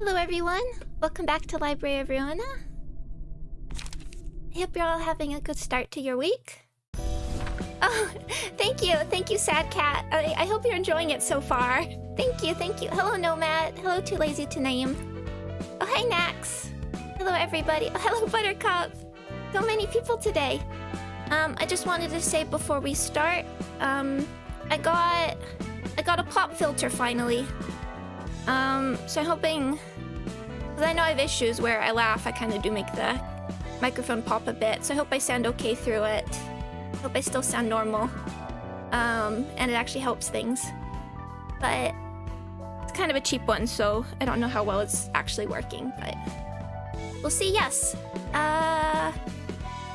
Hello everyone, welcome back to Library of Ruina. I hope you're all having a good start to your week. Oh, thank you Sad Cat. I hope you're enjoying it so far. Thank you. Hello Nomad, hello Too Lazy to Name. Oh hi Nax. Hello everybody, oh hello Buttercup. So many people today. I just wanted to say before we start, I got a pop filter finally. So I'm hoping, because I know I have issues where I laugh, I kind of do make the microphone pop a bit, so I hope I sound okay through it. Hope I still sound normal. And it actually helps things. But it's kind of a cheap one, so I don't know how well it's actually working, but we'll see. Yes.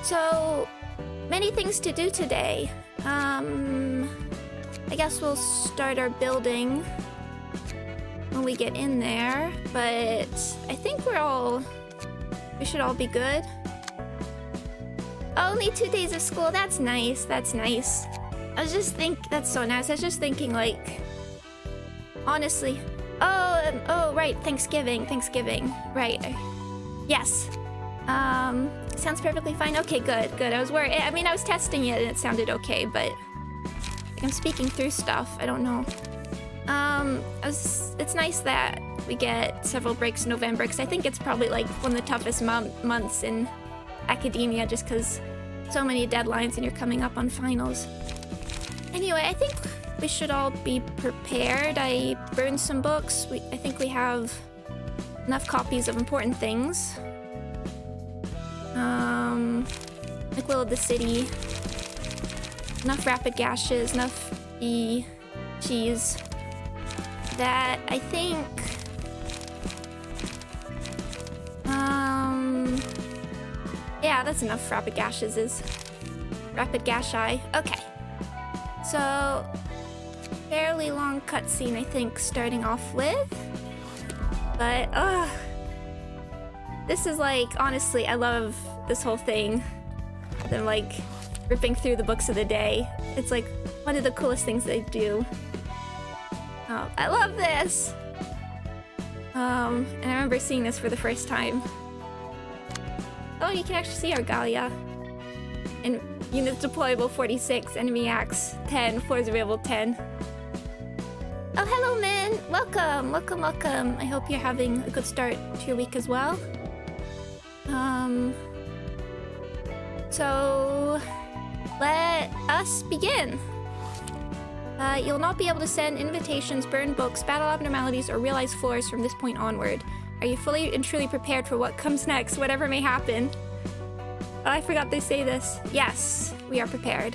So many things to do today. I guess we'll start our building when we get in there, but I think we should all be good. Only 2 days of school, that's nice, that's so nice. I was just thinking, like, honestly, oh right, Thanksgiving, right, yes. Sounds perfectly fine. Okay, good. I was worried, I mean, I was testing it and it sounded okay, but I'm speaking through stuff, I don't know. It's nice that we get several breaks in November, because I think it's probably like one of the toughest months in academia, just because so many deadlines and you're coming up on finals. Anyway, I think we should all be prepared. I burned some books. I think we have enough copies of important things. Like Will of the City. Enough rapid gashes, enough cheese. That I think yeah, that's enough rapid gashes is rapid gashi. Okay. So fairly long cutscene, I think, starting off with. But this is like, honestly, I love this whole thing. Them like ripping through the books of the day. It's like one of the coolest things they do. Oh, I love this! And I remember seeing this for the first time. Oh, you can actually see our Gallia. And units deployable 46, enemy axe 10, floors available 10. Oh, hello, Min! Welcome! I hope you're having a good start to your week as well. So let us begin. You'll not be able to send invitations, burn books, battle abnormalities, or realize floors from this point onward. Are you fully and truly prepared for what comes next, whatever may happen? Oh, I forgot they say this. Yes, we are prepared.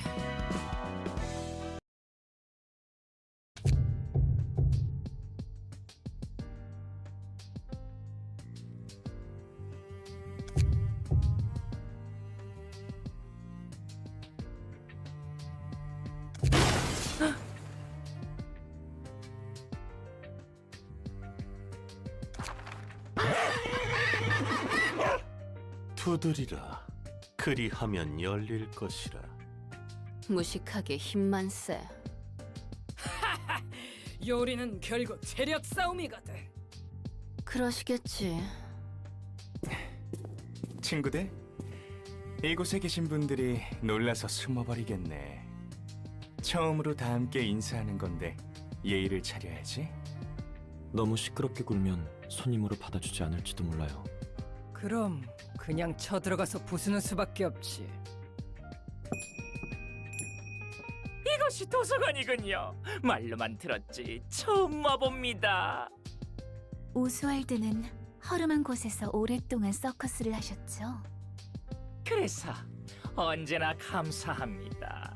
두드리라. 그리하면 열릴 것이라. 무식하게 힘만 세. 요리는 결국 체력 싸움이거든. 그러시겠지. 친구들, 이곳에 계신 분들이 놀라서 숨어버리겠네. 처음으로 다 함께 인사하는 건데 예의를 차려야지. 너무 시끄럽게 굴면 손님으로 받아주지 않을지도 몰라요. 그럼 그냥 쳐들어가서 부수는 수밖에 없지. 이것이 도서관이군요. 말로만 들었지 처음 와봅니다. 오스왈드는 허름한 곳에서 오랫동안 서커스를 하셨죠? 그래서 언제나 감사합니다.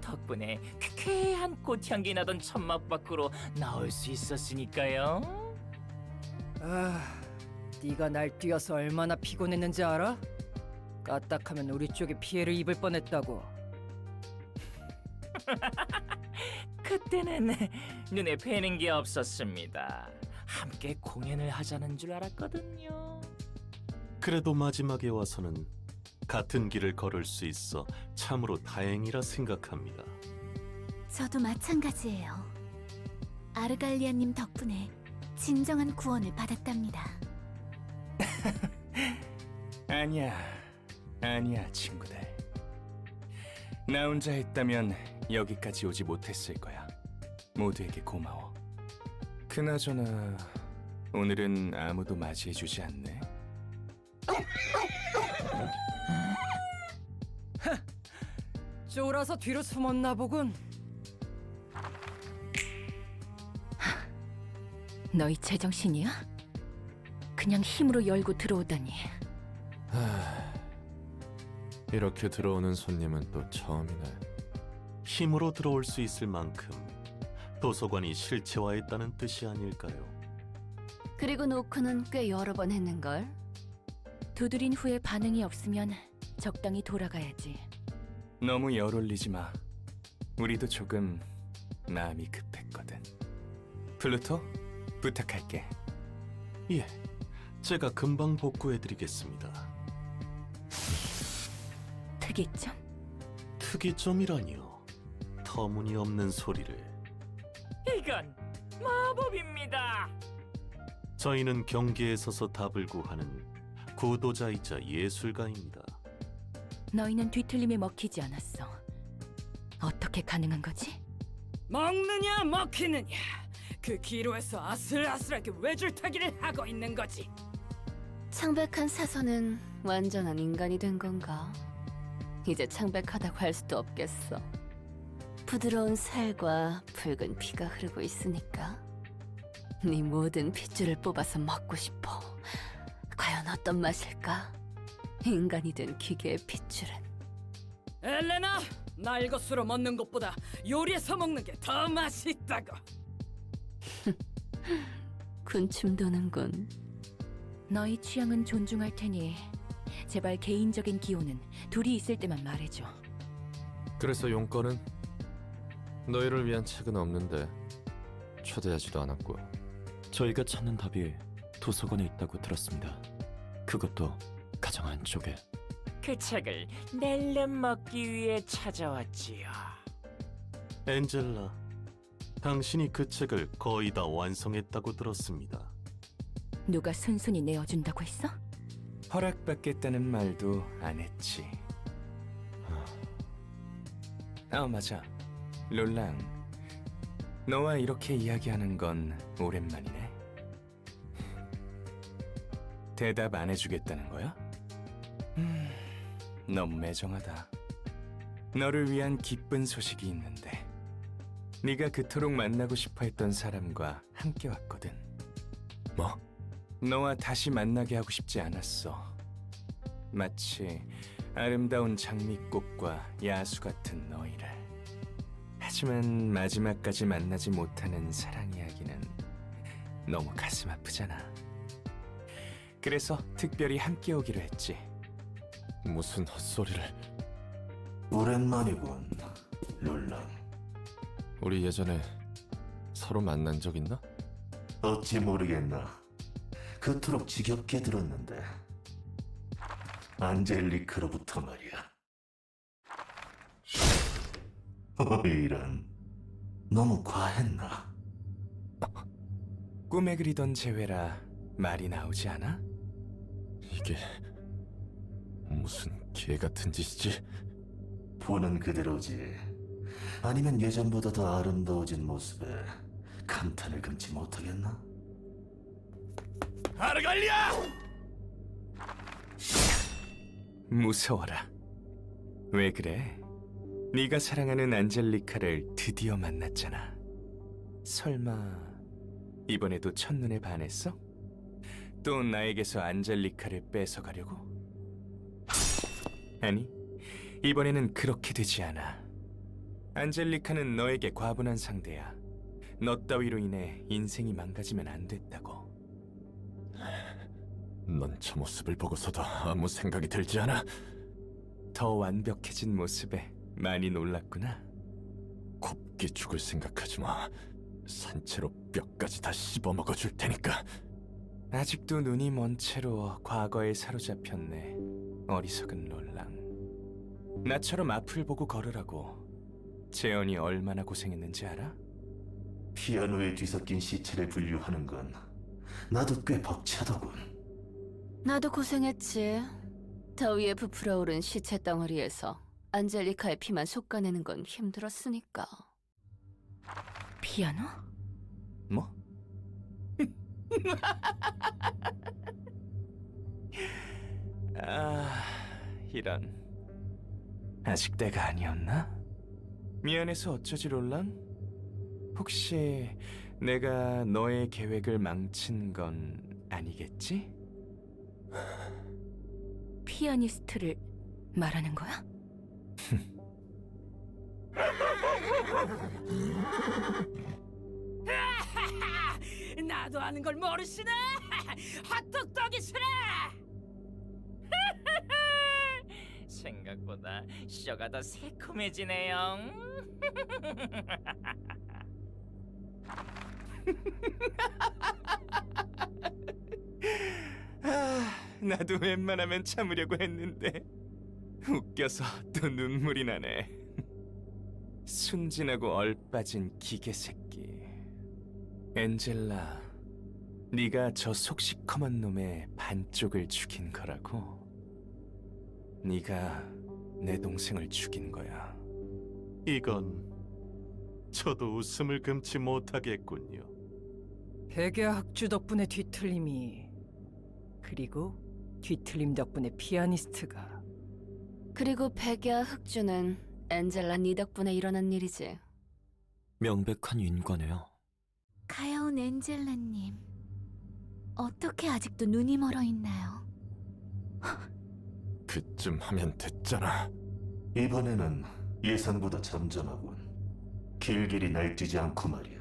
덕분에 쾌쾌한 꽃향기 나던 천막 밖으로 나올 수 있었으니까요. 네가 날 뛰어서 얼마나 피곤했는지 알아? 까딱하면 우리 쪽이 피해를 입을 뻔했다고. 그때는 눈에 뵈는 게 없었습니다. 함께 공연을 하자는 줄 알았거든요. 그래도 마지막에 와서는 같은 길을 걸을 수 있어 참으로 다행이라 생각합니다. 저도 마찬가지예요. 아르갈리아님 덕분에 진정한 구원을 받았답니다. 아니야 친구들. 나 혼자 했다면 여기까지 오지 못했을 거야. 모두에게 고마워. 그나저나 오늘은 아무도 맞이해주지 않네. 쫄아서 뒤로 숨었나 보군. 너희 제정신이야? 그냥 힘으로 열고 들어오다니. 이렇게 들어오는 손님은 또 처음이네. 힘으로 들어올 수 있을 만큼 도서관이 실체화했다는 뜻이 아닐까요? 그리고 노크는 꽤 여러 번 했는걸. 두드린 후에 반응이 없으면 적당히 돌아가야지. 너무 열 올리지 마. 우리도 조금 마음이 급했거든. 플루토, 부탁할게. 예, 제가 금방 복구해드리겠습니다. 특이점? 특이점이라니요. 터무니없는 소리를. 이건 마법입니다. 저희는 경계에 서서 답을 구하는 구도자이자 예술가입니다. 너희는 뒤틀림에 먹히지 않았어. 어떻게 가능한 거지? 먹느냐 먹히느냐, 그 기로에서 아슬아슬하게 외줄타기를 하고 있는 거지. 창백한 사서는 완전한 인간이 된 건가? 이제 창백하다고 할 수도 없겠어. 부드러운 살과 붉은 피가 흐르고 있으니까 네 모든 핏줄을 뽑아서 먹고 싶어. 과연 어떤 맛일까? 인간이 된 기계의 핏줄은. 엘레나, 날 것으로 먹는 것보다 요리해서 먹는 게 더 맛있다고. 군침 도는군. 너희 취향은 존중할 테니 제발 개인적인 기호는 둘이 있을 때만 말해줘. 그래서 용건은? 너희를 위한 책은 없는데 초대하지도 않았고. 저희가 찾는 답이 도서관에 있다고 들었습니다. 그것도 가장 안쪽에. 그 책을 낼름 먹기 위해 찾아왔지요. 엔젤라, 당신이 그 책을 거의 다 완성했다고 들었습니다. 누가 순순히 내어준다고 했어? 허락받겠다는 말도 안 했지. 맞아. 롤랑, 너와 이렇게 이야기하는 건 오랜만이네. 대답 안 해주겠다는 거야? 너무 매정하다. 너를 위한 기쁜 소식이 있는데, 네가 그토록 만나고 싶어 했던 사람과 함께 왔거든. 뭐? 너와 다시 만나게 하고 싶지 않았어. 마치 아름다운 장미꽃과 야수 같은 너희를. 하지만 마지막까지 만나지 못하는 사랑 이야기는 너무 가슴 아프잖아. 그래서 특별히 함께 오기로 했지. 무슨 헛소리를. 오랜만이군, 롤랑. 우리 예전에 서로 만난 적 있나? 어찌 모르겠나. 그토록 지겹게 들었는데. 안젤리카로부터 말이야. 이런, 너무 과했나? 꿈에 그리던 재회라 말이 나오지 않아? 이게 무슨 개 같은 짓이지? 보는 그대로지. 아니면 예전보다 더 아름다워진 모습에 감탄을 금치 못하겠나? 아르갈리아! 무서워라. 왜 그래? 네가 사랑하는 안젤리카를 드디어 만났잖아. 설마 이번에도 첫눈에 반했어? 또 나에게서 안젤리카를 뺏어가려고? 아니, 이번에는 그렇게 되지 않아. 안젤리카는 너에게 과분한 상대야. 너 따위로 인해 인생이 망가지면 안 됐다고. 넌 저 모습을 보고서도 아무 생각이 들지 않아? 더 완벽해진 모습에 많이 놀랐구나. 곱게 죽을 생각하지 마. 산채로 뼈까지 다 씹어먹어 줄 테니까. 아직도 눈이 먼 채로 과거에 사로잡혔네. 어리석은 롤랑. 나처럼 앞을 보고 걸으라고. 재현이 얼마나 고생했는지 알아? 피아노에 뒤섞인 시체를 분류하는 건 나도 꽤 벅차더군. 나도 고생했지. 더위에 부풀어 오른 시체 덩어리에서 안젤리카의 피만 솎아내는 건 힘들었으니까. 피아노? 뭐? 아, 이런. 아직 때가 아니었나? 미안해서 어쩌지, 롤랑? 혹시 내가 너의 계획을 망친 건 아니겠지? 피아니스트를 말하는 거야? 나도 아는 걸 모르시네. 핫도그떡이시네. 생각보다 쇼가 더 새콤해지네요. 아, 나도 웬만하면 참으려고 했는데 웃겨서 또 눈물이 나네. 순진하고 얼빠진 기계 새끼. 엔젤라, 네가 저 속시커먼 놈의 반쪽을 죽인 거라고? 네가 내 동생을 죽인 거야. 이건 저도 웃음을 금치 못하겠군요. 백야 학주 덕분에 뒤틀림이, 그리고 뒤틀림 덕분에 피아니스트가. 그리고 백야 흑주는 엔젤라 네 덕분에 일어난 일이지. 명백한 인과네요. 가여운 엔젤라님, 어떻게 아직도 눈이 멀어 있나요? 그쯤 하면 됐잖아. 이번에는 예상보다 잠잠하군. 길길이 날뛰지 않고 말이야.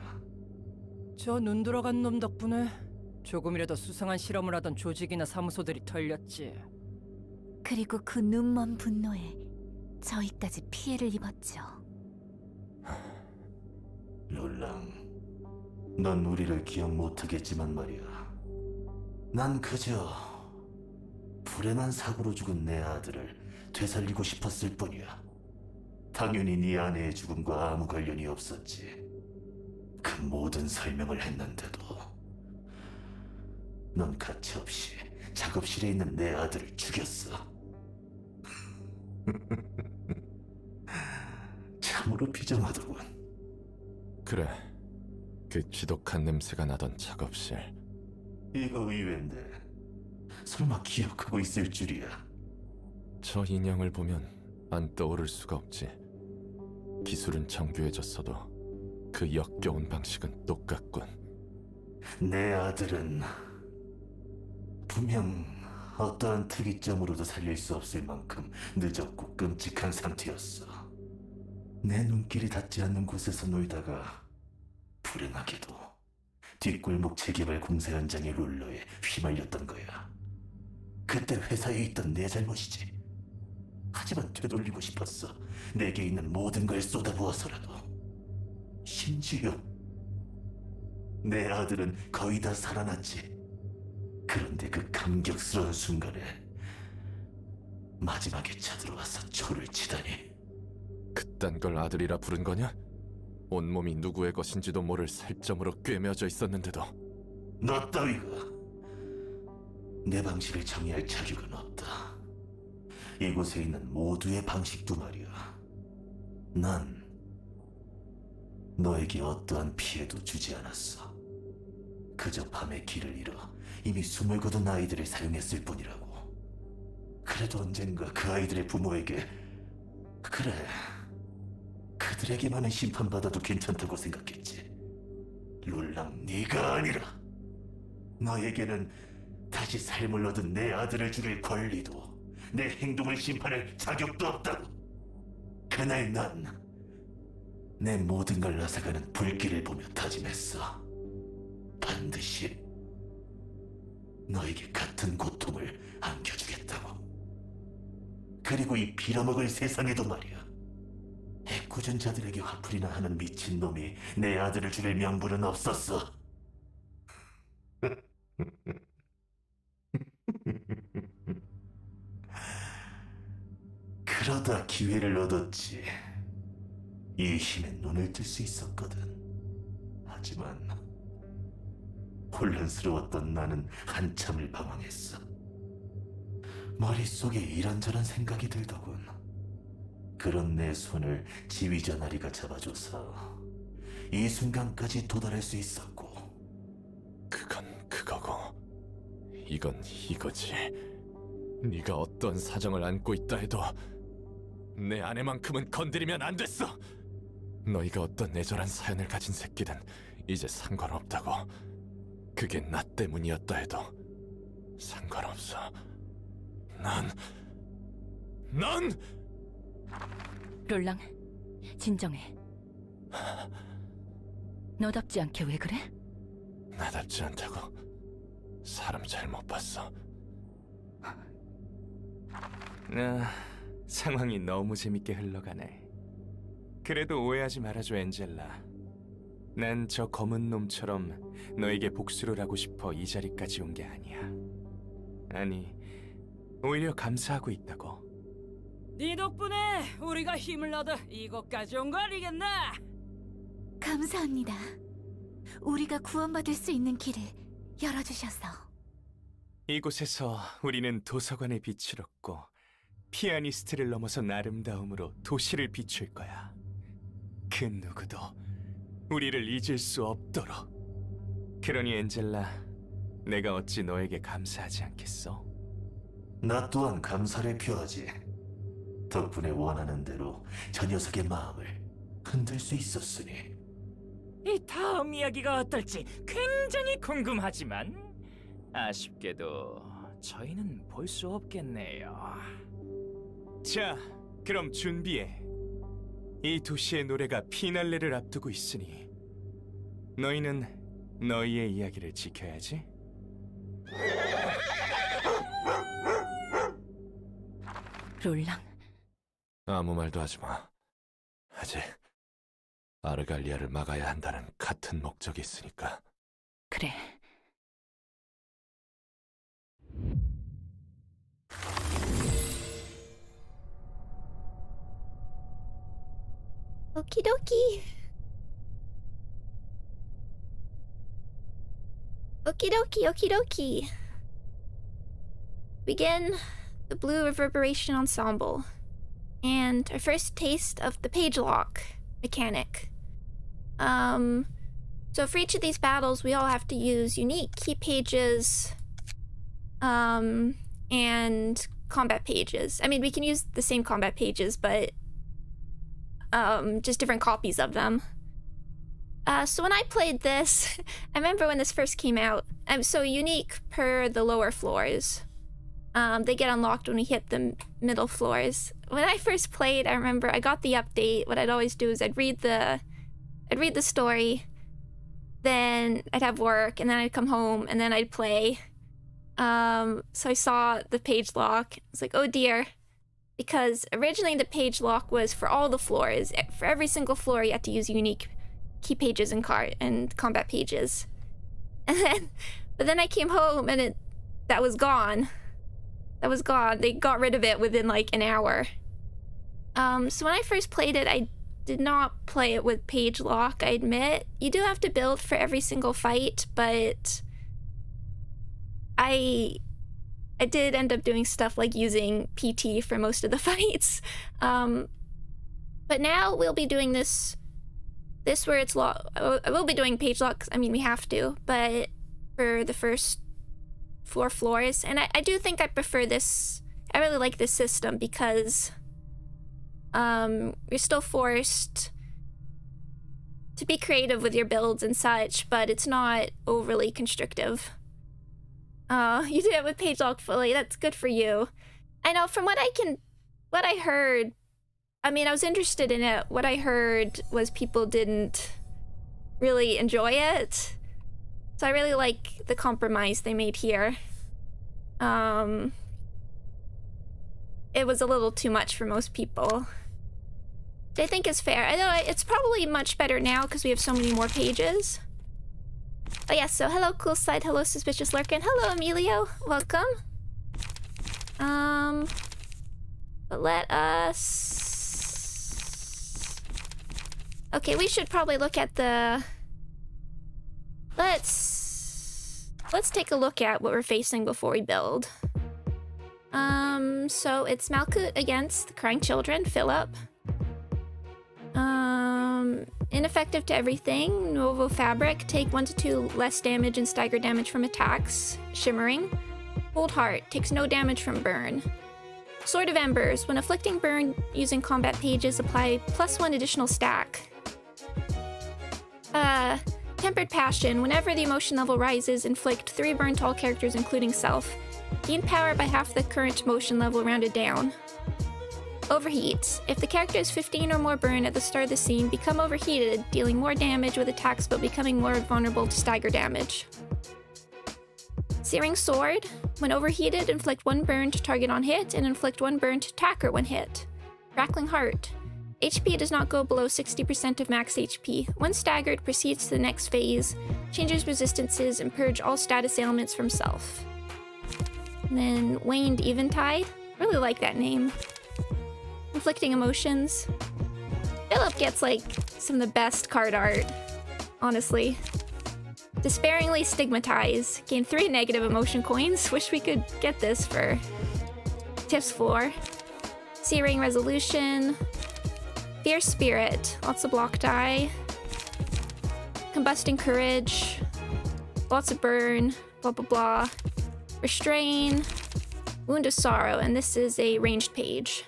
저 눈 들어간 놈 덕분에 조금이라도 수상한 실험을 하던 조직이나 사무소들이 털렸지. 그리고 그 눈먼 분노에 저희까지 피해를 입었죠. 롤랑, 넌 우리를 기억 못하겠지만 말이야. 난 그저 불행한 사고로 죽은 내 아들을 되살리고 싶었을 뿐이야. 당연히 네 아내의 죽음과 아무 관련이 없었지. 그 모든 설명을 했는데도 넌 가차없이 작업실에 있는 내 아들을 죽였어. 참으로 비정하더군. 그래, 그 지독한 냄새가 나던 작업실. 이거 의외인데 설마 기억하고 있을 줄이야. 저 인형을 보면 안 떠오를 수가 없지. 기술은 정교해졌어도 그 역겨운 방식은 똑같군. 내 아들은 분명 어떠한 특이점으로도 살릴 수 없을 만큼 늦었고 끔찍한 상태였어. 내 눈길이 닿지 않는 곳에서 놀다가 불행하게도 뒷골목 재개발 공사 현장의 롤러에 휘말렸던 거야. 그때 회사에 있던 내 잘못이지. 하지만 되돌리고 싶었어. 내게 있는 모든 걸 쏟아부어서라도. 심지어 내 아들은 거의 다 살아났지. 그런데 그 감격스러운 순간에 마지막에 쳐들어와서 초를 치다니. 그딴 걸 아들이라 부른 거냐? 온몸이 누구의 것인지도 모를 살점으로 꿰매어져 있었는데도. 너 따위가 내 방식을 정의할 자격은 없다. 이곳에 있는 모두의 방식도 말이야. 난 너에게 어떠한 피해도 주지 않았어. 그저 밤에 길을 잃어 이미 숨을 거둔 아이들을 사용했을 뿐이라고. 그래도 언젠가 그 아이들의 부모에게, 그래, 그들에게만은 심판받아도 괜찮다고 생각했지. 롤랑, 네가 아니라 너에게는 다시 삶을 얻은 내 아들을 죽일 권리도 내 행동을 심판할 자격도 없다고. 그날 난 내 모든 걸 앗아가는 불길을 보며 다짐했어. 반드시 너에게 같은 고통을 안겨주겠다고. 그리고 이 빌어먹을 세상에도 말이야. 애꿎은 자들에게 화풀이나 하는 미친놈이 내 아들을 죽일 명분은 없었어. 그러다 기회를 얻었지. 이 힘에 눈을 뜰 수 있었거든. 하지만 혼란스러웠던 나는 한참을 방황했어. 머릿속에 이런저런 생각이 들더군. 그런 내 손을 지휘자나리가 잡아줘서 이 순간까지 도달할 수 있었고. 그건 그거고 이건 이거지. 네가 어떤 사정을 안고 있다 해도 내 아내만큼은 건드리면 안 됐어. 너희가 어떤 애절한 사연을 가진 새끼든 이제 상관없다고. 그게 나 때문이었다 해도 상관없어. 넌 롤랑, 진정해. 너답지 않게 왜 그래? 나답지 않다고. 사람 잘못 봤어. 상황이 너무 재밌게 흘러가네. 그래도 오해하지 말아줘, 엔젤라. 난 저 검은 놈처럼 너에게 복수를 하고 싶어 이 자리까지 온 게 아니야. 아니, 오히려 감사하고 있다고. 네 덕분에 우리가 힘을 얻어 이곳까지 온 거 아니겠나? 감사합니다. 우리가 구원받을 수 있는 길을 열어주셔서. 이곳에서 우리는 도서관의 빛을 얻고 피아니스트를 넘어선 아름다움으로 도시를 비출 거야. 그 누구도 우리를 잊을 수 없도록. 그러니 엔젤라, 내가 어찌 너에게 감사하지 않겠어? 나 또한 감사를 표하지. 덕분에 원하는 대로 저 녀석의 마음을 흔들 수 있었으니. 이 다음 이야기가 어떨지 굉장히 궁금하지만 아쉽게도 저희는 볼 수 없겠네요. 자, 그럼 준비해. 이 도시의 노래가 피날레를 앞두고 있으니 너희는 너희의 이야기를 지켜야지. 롤랑, 아무 말도 하지 마. 아직 아르갈리아를 막아야 한다는 같은 목적이 있으니까. 그래. 오키도키. Okie dokie. Begin the Blue Reverberation Ensemble. And our first taste of the page lock mechanic. So for each of these battles, we all have to use unique key pages, and combat pages. I mean, we can use the same combat pages, but just different copies of them. So when I played this, I remember when this first came out, so unique per the lower floors. They get unlocked when we hit the middle floors. When I first played, I remember I got the update. What I'd always do is I'd read the story, then I'd have work, and then I'd come home, and then I'd play. So I saw the page lock. I was like, oh dear. Because originally the page lock was for all the floors. For every single floor, you had to use unique key pages and combat pages. But then I came home and that was gone. That was gone. They got rid of it within like an hour. So when I first played it, I did not play it with page lock, I admit. You do have to build for every single fight, but I did end up doing stuff like using PT for most of the fights. But now we'll be doing this where it's lock. I will be doing page lock, 'cause, I mean, we have to, but for the first 4 floors. And I do think I prefer this. I really like this system because you're still forced to be creative with your builds and such, but it's not overly constrictive. You did it with page lock fully. That's good for you. I know from what I heard, I mean, I was interested in it. What I heard was people didn't really enjoy it. So I really like the compromise they made here. it was a little too much for most people. Which I think is fair. I know it's probably much better now because we have so many more pages. Oh yeah, so hello Cool Slide, hello Suspicious Lurkin, hello Emilio, welcome. But let us... Okay, we should probably look at the... Let's take a look at what we're facing before we build. So it's Malkut against the Crying Children, Philip. Ineffective to everything, Novo Fabric, take 1 to 2 less damage and stagger damage from attacks, Shimmering. Cold Heart, takes no damage from burn. Sword of Embers, when afflicting burn using combat pages, apply +1 additional stack. Tempered Passion, whenever the emotion level rises, inflict 3 burn to all characters including self. Gain power by half the current motion level rounded down. Overheat, if the character is 15 or more burn at the start of the scene, become overheated, dealing more damage with attacks but becoming more vulnerable to stagger damage. Searing Sword, when overheated, inflict 1 burn to target on hit and inflict 1 burn to attacker when hit. Crackling Heart, HP does not go below 60% of max HP. When staggered, proceeds to the next phase, changes resistances, and purge all status ailments from self. And then Waned Eventide, really like that name. Inflicting Emotions. Philip gets like some of the best card art, honestly. Despairingly Stigmatize, gain 3 negative emotion coins. Wish we could get this for Tips 4. Searing Resolution. Fierce Spirit, lots of block die. Combusting Courage, lots of burn, blah blah blah. Restrain, Wound of Sorrow, and this is a ranged page.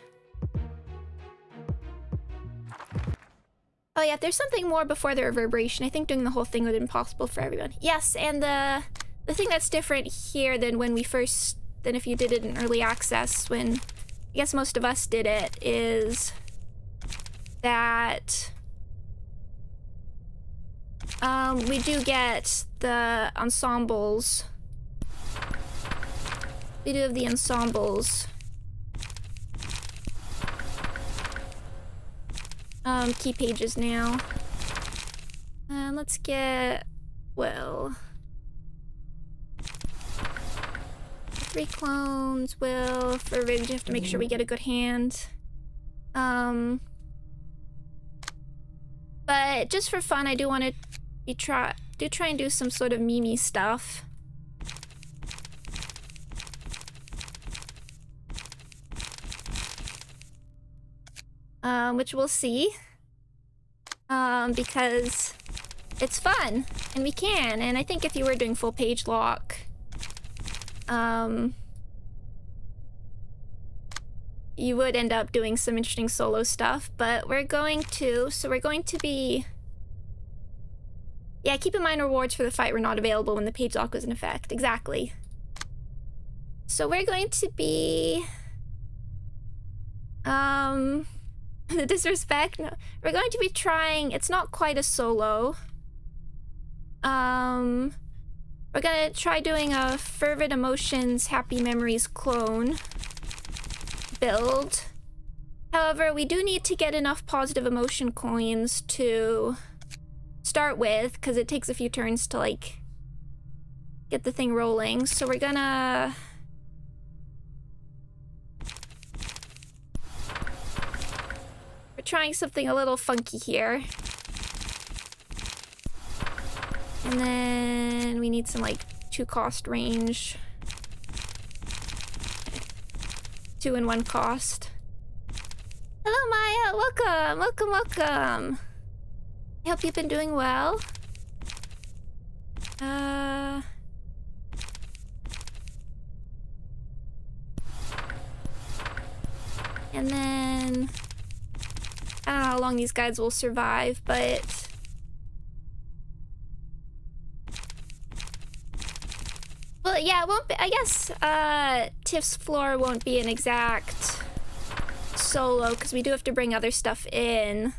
Oh yeah, there's something more before the Reverberation. I think doing the whole thing would have been impossible for everyone. Yes, and the thing that's different here than when we first, than if you did it in early access, when I guess most of us did it, is that we do get the ensembles. We do have the ensembles. Key pages now. Let's get, well, 3 clones, will, for Rig, you have to make sure we get a good hand. But just for fun, I do want to try and do some sort of Mimi stuff. Which we'll see. Because it's fun, and we can, and I think if you were doing full page lock, you would end up doing some interesting solo stuff, but we're going to be... Yeah, keep in mind rewards for the fight were not available when the page lock was in effect. Exactly. So we're going to be... the disrespect? No. We're going to be trying... It's not quite a solo. We're gonna try doing a Fervid Emotions Happy Memories clone build. However, we do need to get enough positive emotion coins to start with, because it takes a few turns to, like, get the thing rolling. So we're gonna... We're trying something a little funky here. And then we need some, like, 2 cost range. 2 and 1 cost. Hello, Maya! Welcome! Welcome, welcome! I hope you've been doing well. And then... I don't know how long these guys will survive, but... Well, yeah, it won't be... I guess, Tiff's floor won't be an exact solo, because we do have to bring other stuff in.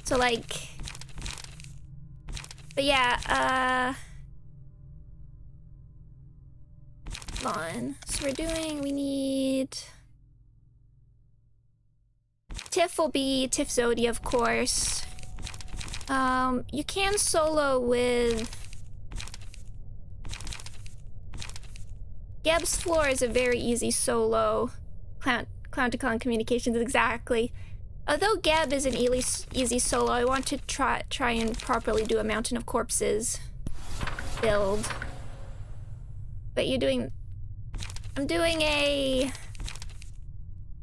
So, like... But yeah, Hold on. So we need... Tiff will be Tiff Zodi, of course. You can solo with... Geb's floor is a very easy solo. Clown-to-clown communications, exactly. Although Geb is an easy solo, I want to try and properly do a Mountain of Corpses build. But you're doing... I'm doing a...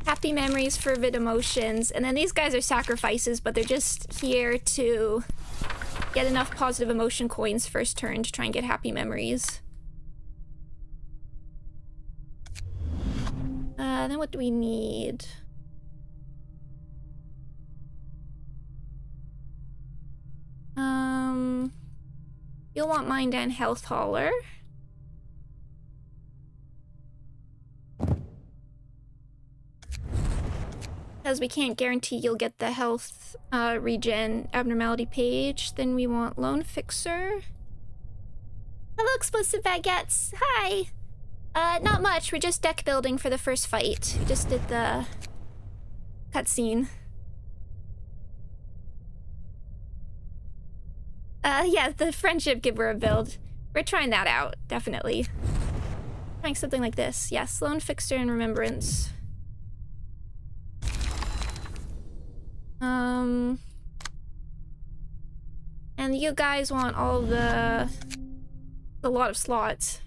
Happy Memories, Fervid Emotions, and then these guys are sacrifices, but they're just here to get enough positive emotion coins first turn to try and get Happy Memories. Then what do we need? You'll want Mind and Health Hauler. Because we can't guarantee you'll get the health regen abnormality page. Then we want Lone Fixer. Hello, Explosive Baguettes. Hi. Not much. We're just deck building for the first fight. We just did the cutscene. Yeah, the Friendship Giver build. We're trying that out, definitely. Trying something like this. Yes, Lone Fixer and Remembrance. And you guys want all a lot of slots.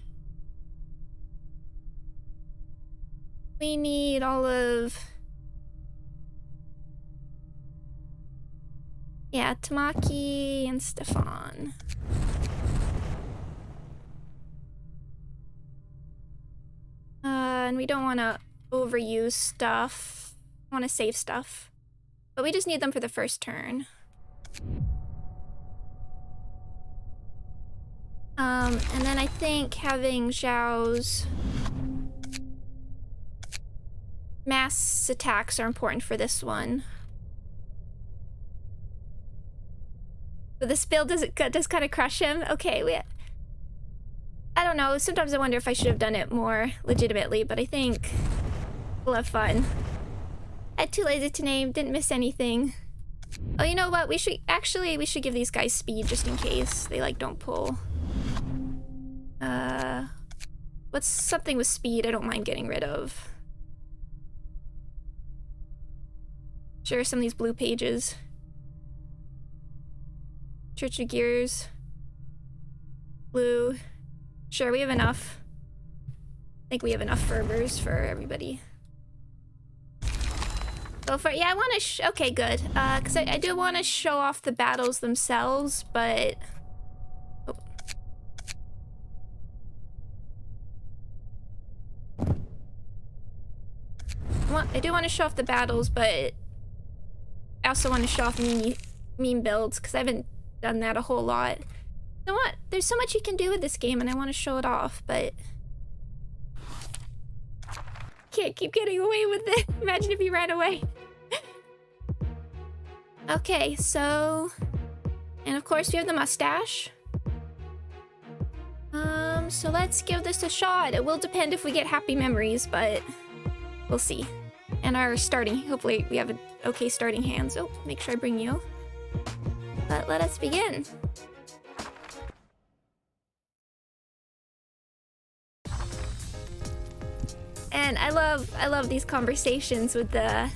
We need all of... Yeah, Tamaki and Stefan. And we don't want to overuse stuff. We want to save stuff. But we just need them for the first turn. And then I think having Zhao's mass attacks are important for this one. So this build does kind of crush him. Okay, I don't know. Sometimes I wonder if I should have done it more legitimately, but I think we'll have fun. I'm too lazy to name. Didn't miss anything. Oh, you know what? We should give these guys speed just in case they like don't pull. What's something with speed I don't mind getting rid of? Sure, some of these blue pages. Church of Gears. Blue. Sure, we have enough. I think we have enough Ferbers for everybody. Go for it. Yeah, I want to okay, good. Because I do want to show off the battles themselves, but... Oh. I do want to show off the battles, but I also want to show off meme builds, because I haven't done that a whole lot. You know what? There's so much you can do with this game, and I want to show it off, but... Can't keep getting away with it. Imagine if you ran away. Okay, so... And of course we have the mustache. So let's give this a shot. It will depend if we get Happy Memories, but... We'll see. And our starting... Hopefully we have an okay starting hand. So make sure I bring you. But let us begin. And I love these conversations with the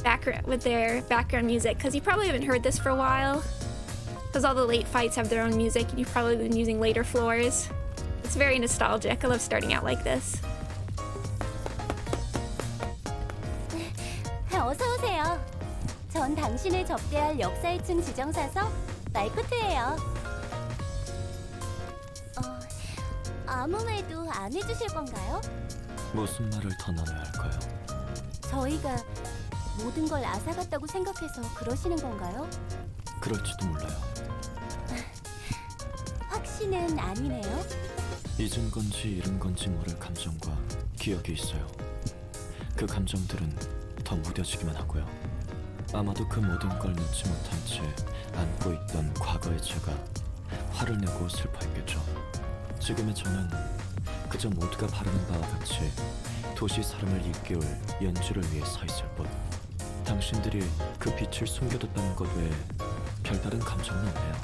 background, with their background music, because you probably haven't heard this for a while, because all the late fights have their own music, and you've probably been using later floors. It's very nostalgic. I love starting out like this. 어서 오세요. 전 당신을 접대할 역사 2층 지정사서 마이코트예요. 아무 말도 안 해주실 건가요? 무슨 말을 더 나눠야 할까요? 저희가 모든 걸 앗아갔다고 생각해서 그러시는 건가요? 그럴지도 몰라요. 확신은 아니네요. 잊은 건지 잃은 건지 모를 감정과 기억이 있어요. 그 감정들은 더 무뎌지기만 하고요. 아마도 그 모든 걸 놓지 못한 채 안고 있던 과거의 제가 화를 내고 슬퍼했겠죠. 지금의 저는 그저 모두가 바라는 바와 같이 도시 사람을 일깨울 연주를 위해 서 있을 뿐. 당신들이 그 빛을 숨겨뒀다는 것 외에 별다른 감정은 없네요.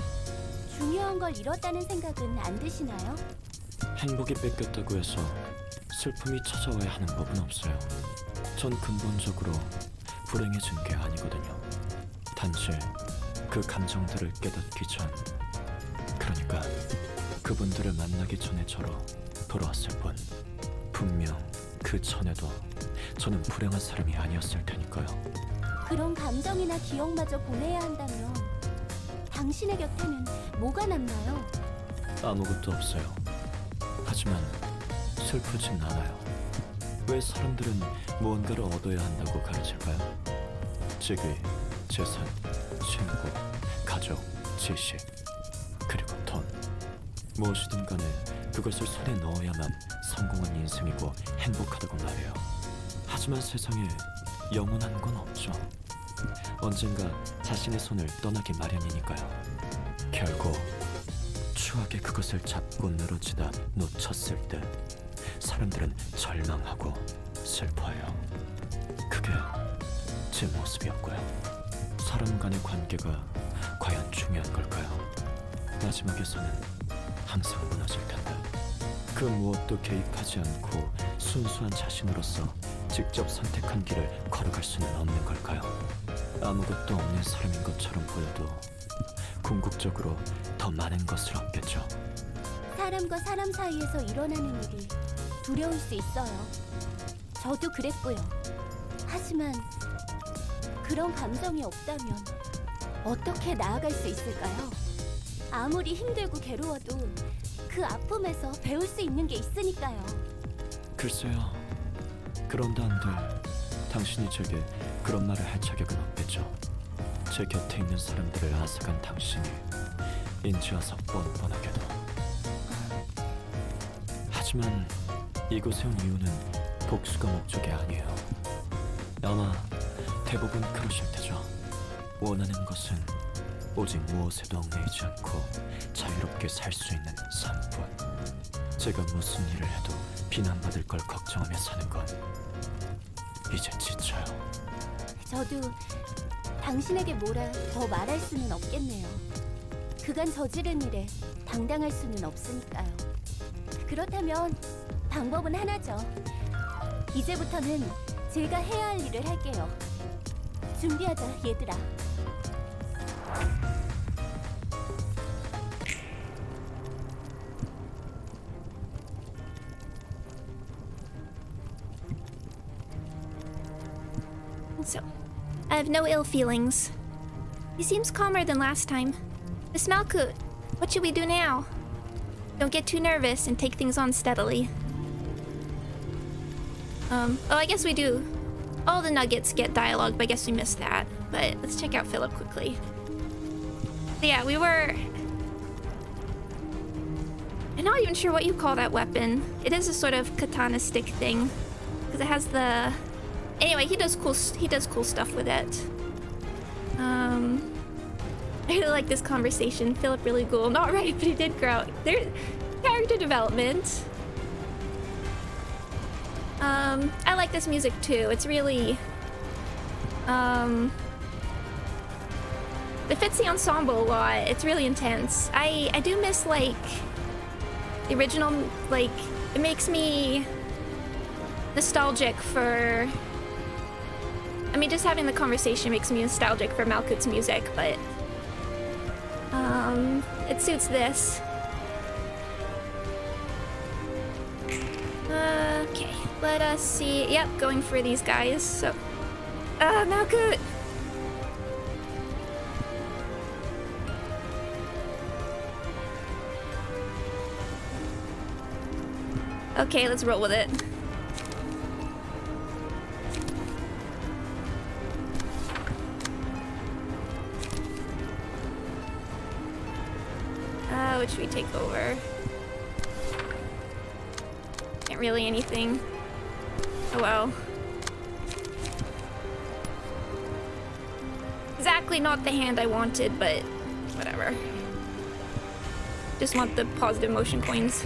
중요한 걸 잃었다는 생각은 안 드시나요? 행복이 뺏겼다고 해서 슬픔이 찾아와야 하는 법은 없어요. 전 근본적으로 불행해진 게 아니거든요. 단지 그 감정들을 깨닫기 전, 그러니까 그분들을 만나기 전에 저로 돌아왔을 뿐. 분명 그 전에도 저는 불행한 사람이 아니었을 테니까요. 그런 감정이나 기억마저 보내야 한다면 당신의 곁에는 뭐가 남나요? 아무것도 없어요. 하지만 슬프진 않아요. 왜 사람들은 무언가를 얻어야 한다고 가르칠까요? 직위, 재산, 친구, 가족, 지식, 그리고 돈. 무엇이든 간에 그것을 손에 넣어야만 성공한 인생이고 행복하다고 말해요. 하지만 세상에 영원한 건 없죠. 언젠가 자신의 손을 떠나기 마련이니까요. 결국 추하게 그것을 잡고 늘어지다 놓쳤을 때 사람들은 절망하고 슬퍼해요. 그게 제 모습이었고요. 사람 간의 관계가 과연 중요한 걸까요? 마지막에서는 항상 무너질 텐데. 그 무엇도 개입하지 않고 순수한 자신으로서 직접 선택한 길을 걸어갈 수는 없는 걸까요? 아무것도 없는 사람인 것처럼 보여도 궁극적으로 더 많은 것을 얻겠죠. 사람과 사람 사이에서 일어나는 일이 두려울 수 있어요. 저도 그랬고요. 하지만 그런 감정이 없다면 어떻게 나아갈 수 있을까요? 아무리 힘들고 괴로워도 그 아픔에서 배울 수 있는 게 있으니까요. 글쎄요. 그런다 한들 당신이 제게 그런 말을 할 자격은 없겠죠. 제 곁에 있는 사람들을 앗아간 당신이 인지와서 뻔뻔하게도. 하지만 이곳에 온 이유는 복수가 목적이 아니에요. 아마 대부분 그러실 테죠. 원하는 것은 오직 무엇에도 얽매이지 않고 자유롭게 살 수 있는 삶뿐. 제가 무슨 일을 해도 비난받을 걸 걱정하며 사는 건 이제 지쳐요. 저도 당신에게 뭐라 더 말할 수는 없겠네요. 그간 저지른 일에 당당할 수는 없으니까요. 그렇다면 방법은 하나죠. 이제부터는 제가 해야 할 일을 할게요. 준비하자, 얘들아. So, I have no ill feelings. He seems calmer than last time. Miss Malkut, what should we do now? Don't get too nervous and take things on steadily. Oh, I guess we do. All the nuggets get dialogue, but I guess we missed that. But let's check out Philip quickly. So yeah, we were... I'm not even sure what you call that weapon. It is a sort of katana stick thing. Because it has the... Anyway, he does cool stuff with it. I really like this conversation. Philip really cool. Not right, but he did grow. There's character development. I like this music too. It's really it fits the ensemble a lot. It's really intense. I do miss like the original, like it makes me nostalgic for, I mean, just having the conversation makes me nostalgic for Malkut's music, but it suits this. Okay, let us see. Yep, going for these guys. So, Malkut. Okay, let's roll with it. Which should we take over? Can't really anything. Oh well. Exactly not the hand I wanted, but whatever. Just want the positive motion coins.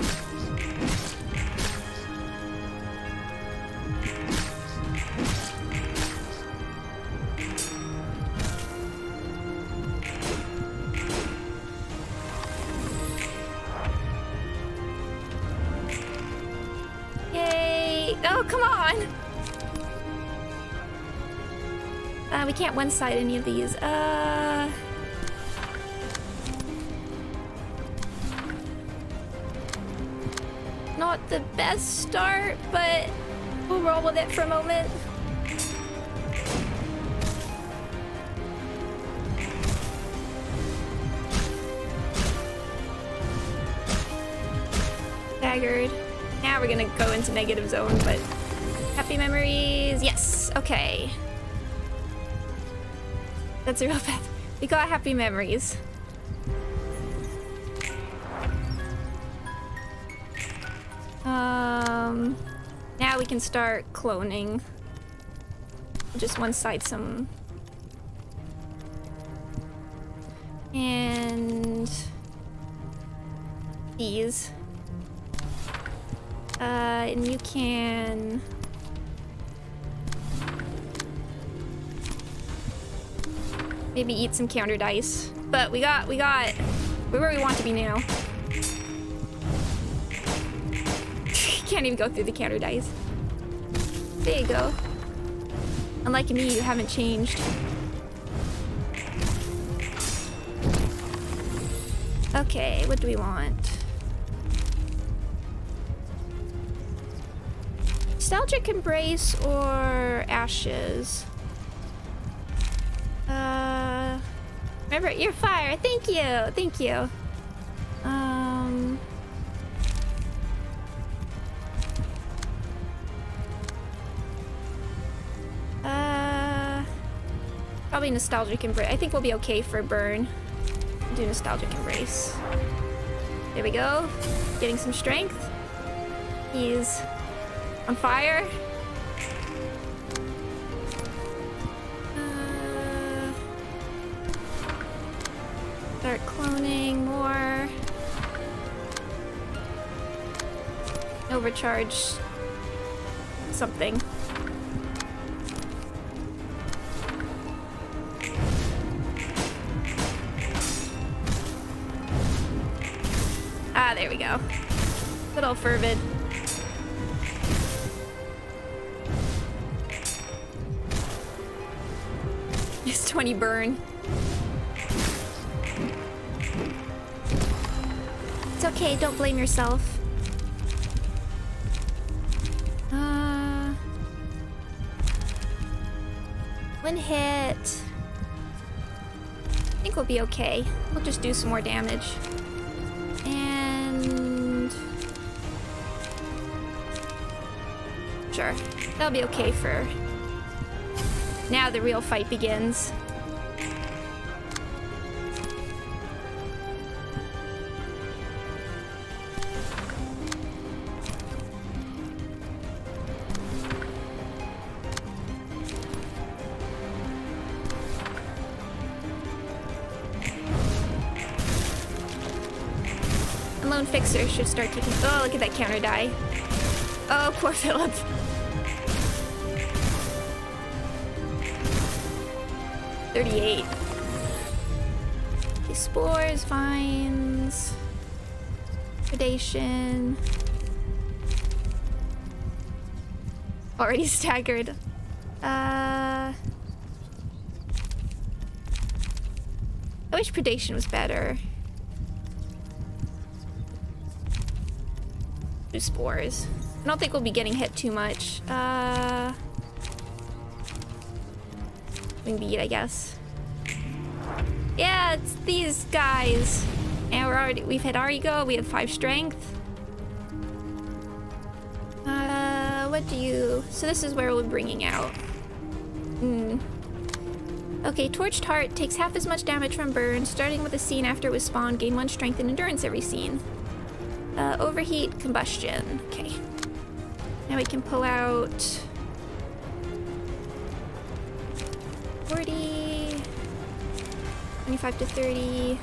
on. We can't one-side any of these. Not the best start, but we'll roll with it for a moment. Staggered. Now we're gonna go into negative zone, but happy memories. Yes, okay. That's a real bad. We got happy memories. Now we can start cloning. Just one side some. And these. And you can maybe eat some counter dice. But we're where we want to be now. Can't even go through the counter dice. There you go. Unlike me, you haven't changed. Okay, what do we want? Nostalgic Embrace or Ashes? Remember, you're fire. Thank you. Thank you. Probably Nostalgic Embrace. I think we'll be okay for burn. Do Nostalgic Embrace. There we go. Getting some strength. He's on fire. Start cloning more. Overcharge something. Ah, there we go. Good old Fervid. It's 20 burn. It's okay, don't blame yourself. One hit. I think we'll be okay. We'll just do some more damage. And sure, that'll be okay for now. The real fight begins. Lone Fixer should start taking. Oh, look at that counter die. Oh, poor Philip. $38. Okay, spores, vines, predation. Already staggered. I wish predation was better. Do spores. I don't think we'll be getting hit too much. Wing bead, I guess. Yeah, it's these guys. And we've hit Arigo. We have 5 strength. What do you? So this is where we're bringing out. Okay, Torched Heart takes half as much damage from burn, starting with a scene after it was spawned. Gain 1 strength and endurance every scene. Overheat, combustion. Okay. Now we can pull out 40, 25 to 30.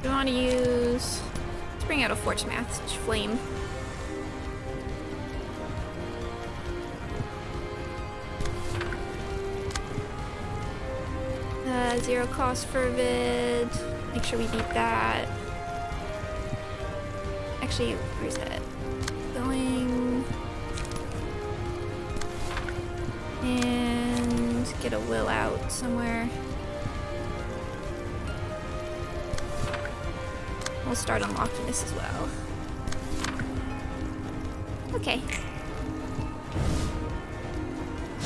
We want to use. Let's bring out a Forge Match Flame. Zero cost Fervid. Make sure we beat that. Actually, where's that? Going... And get a will out somewhere. We'll start unlocking this as well. Okay.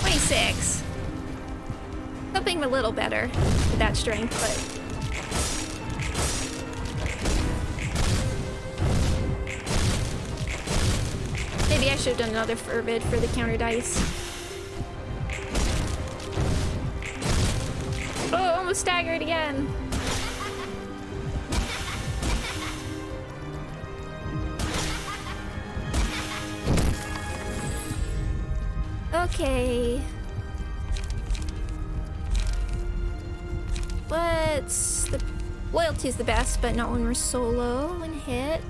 26. Hoping a little better with that strength, but... Maybe I should have done another forbid for the counter dice. Oh, almost staggered again. Okay. What's the... Loyalty is the best, but not when we're solo and hit.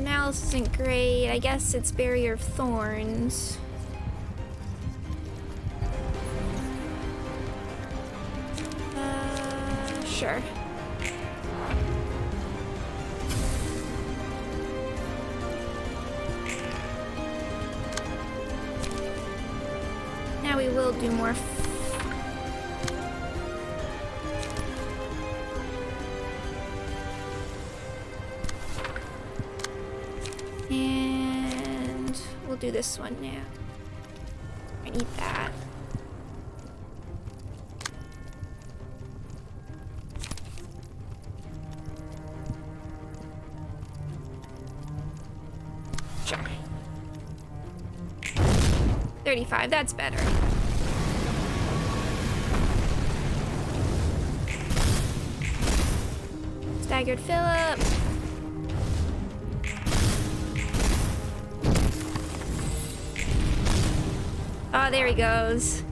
Malice isn't great. I guess it's Barrier of Thorns. Sure. Now we will do more. And we'll do this one now. I need that. Sure. 35, that's better. Staggered Philip. Oh, there he goes.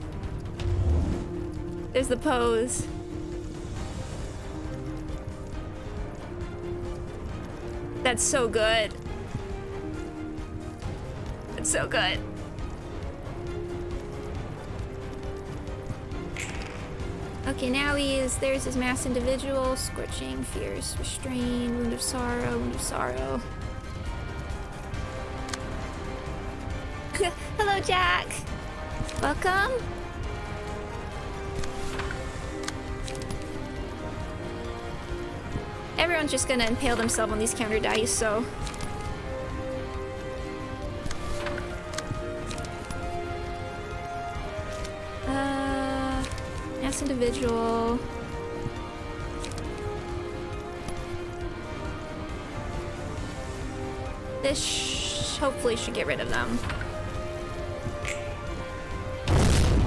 There's the pose. That's so good. That's so good. Okay, now there's his mass individual, scorching, fierce, restrained, wound of sorrow, wound of sorrow. Hello, Jack. Welcome. Everyone's just gonna impale themselves on these counter dice, so... Mass individual. This hopefully should get rid of them.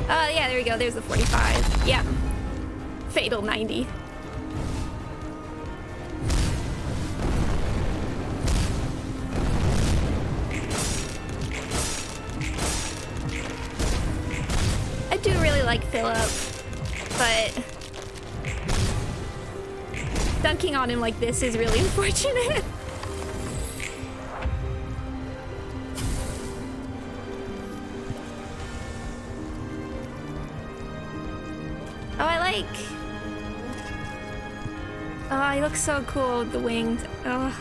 Yeah, there we go. There's the 45. Yep. Fatal 90. I do really like Philip, but dunking on him like this is really unfortunate. Oh, he looks so cool with the wings. Oh.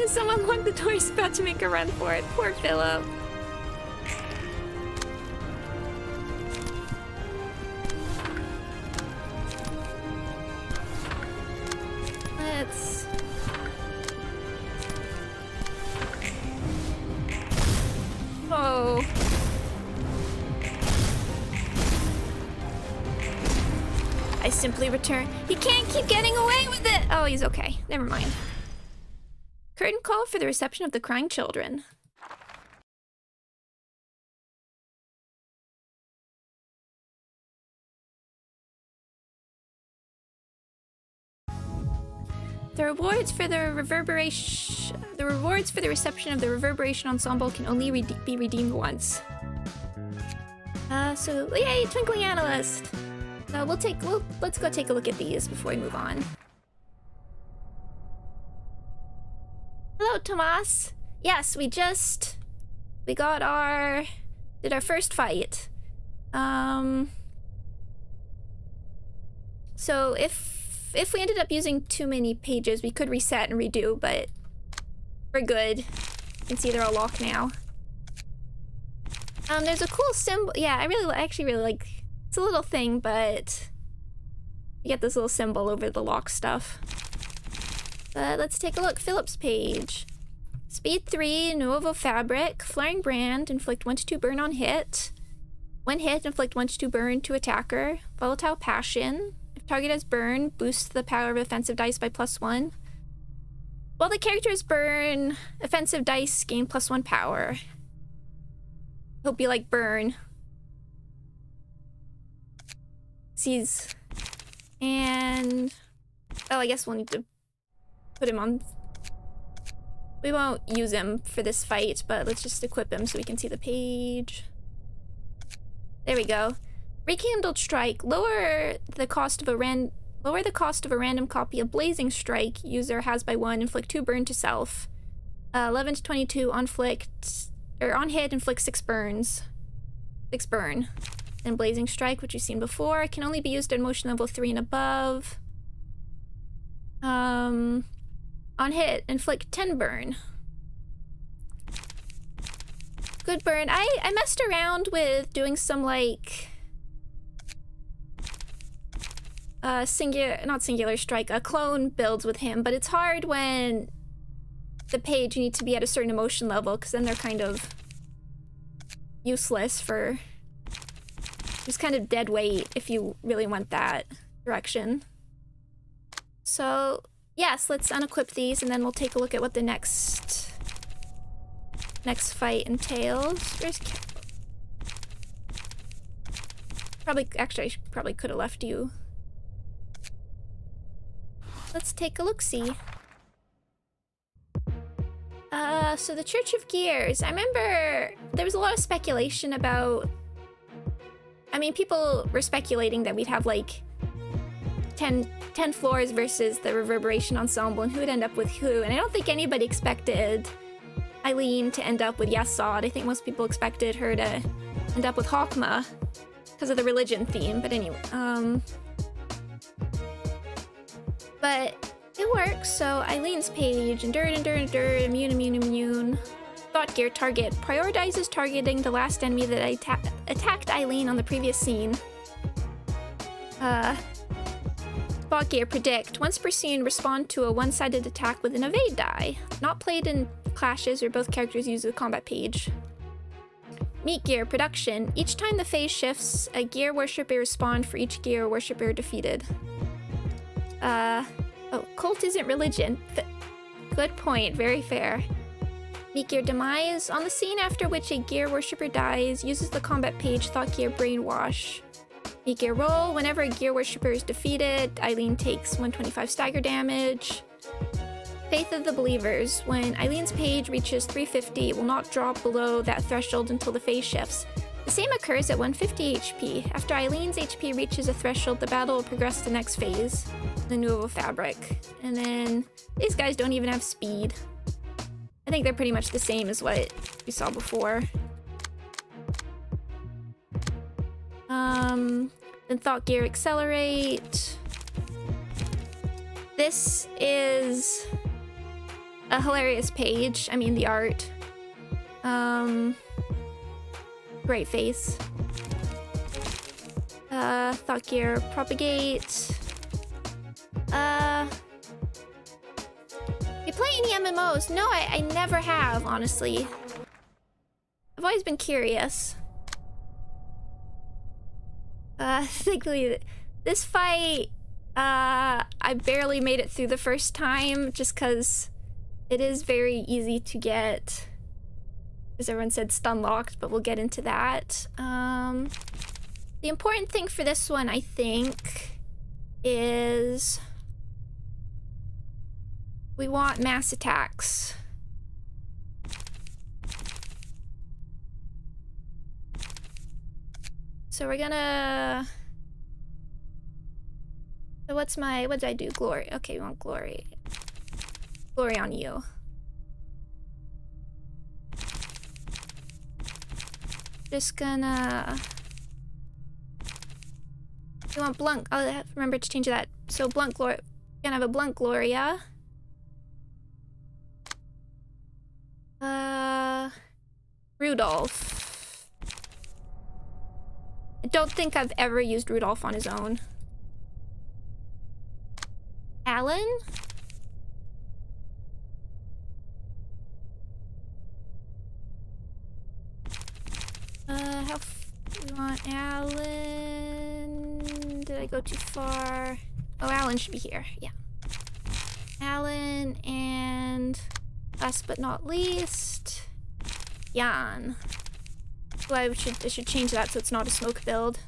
Someone locked the door. He's about to make a run for it. Poor Philip. Let's... Oh. I simply return. He can't keep getting away with it! Oh, he's okay. Never mind. Curtain call for the reception of the crying children. The rewards for the reverberation... The rewards for the reception of the Reverberation Ensemble can only be redeemed once. So, yay, Twinkling Analyst! So let's go take a look at these before we move on. Tomas. Yes, we got our first fight. So if we ended up using too many pages, we could reset and redo, but we're good. You can see they're all locked now. There's a cool symbol. Yeah, I actually really like. It's a little thing, but you get this little symbol over the lock stuff. But let's take a look. Philip's page. Speed 3, Nuovo Fabric, Flaring Brand, inflict 1 to 2 burn on hit. When hit, inflict 1 to 2 burn to attacker. Volatile Passion. If target has burn, boost the power of offensive dice by +1. While the characters burn, offensive dice gain +1 power. Hope you like burn. Sees. And oh, I guess we'll need to put him on. We won't use him for this fight, but let's just equip him so we can see the page. There we go. Rekindled Strike. Lower the cost of a random copy of Blazing Strike user has by 1. Inflict 2 burn to self. 11 to 22 on hit. Inflict 6 burns. 6 burn. Then Blazing Strike, which you've seen before, can only be used at motion level 3 and above. On hit, inflict 10 burn. Good burn. I messed around with doing some like not singular strike, clone builds with him, but it's hard when the page you need to be at a certain emotion level, because then they're kind of useless for just kind of dead weight if you really want that direction. So yes, let's unequip these and then we'll take a look at what the next fight entails. Where's actually, I probably could have left you. Let's take a look-see. So the Church of Gears. I remember there was a lot of speculation about... I mean, people were speculating that we'd have like 10 floors versus the Reverberation Ensemble and who would end up with who. And I don't think anybody expected Eileen to end up with Yasod. I think most people expected her to end up with Hawkma because of the religion theme. But anyway, but it works. So Eileen's page, endure, immune. Thought gear target prioritizes targeting the last enemy that attacked Eileen on the previous scene. Thought gear predict. Once per scene, respond to a one-sided attack with an evade die. Not played in clashes where both characters use the combat page. Meat gear production. Each time the phase shifts, a gear worshipper respond for each gear worshipper defeated. Oh, cult isn't religion. Good point. Very fair. Meat gear demise. On the scene after which a gear worshipper dies, uses the combat page Thought gear brainwash. Meat gear roll. Whenever a gear worshipper is defeated, Eileen takes 125 stagger damage. Faith of the Believers. When Eileen's page reaches 350, it will not drop below that threshold until the phase shifts. The same occurs at 150 HP. After Eileen's HP reaches a threshold, the battle will progress to the next phase, the Nuovo Fabric. And then these guys don't even have speed. I think they're pretty much the same as what we saw before. Then Thought gear accelerate. This is a hilarious page. I mean, the art. Great face. Thought gear propagate. You play any MMOs? No, I never have, honestly. I've always been curious. Thankfully, this fight, I barely made it through the first time just because it is very easy to get, as everyone said, stun locked, but we'll get into that. The important thing for this one, I think, is we want mass attacks. So we're gonna... So what did I do? Glory. Okay, we want glory. Glory on you. Just gonna... We want Blunt. Oh, I have to remember to change that. So Blunt Gloria. Gonna have a Blunt Gloria. Rudolph. I don't think I've ever used Rudolph on his own. Alan? We want Alan. Did I go too far? Oh, Alan should be here. Yeah. Alan and last but not least, Jan. Oh, I should change that so it's not a smoke build.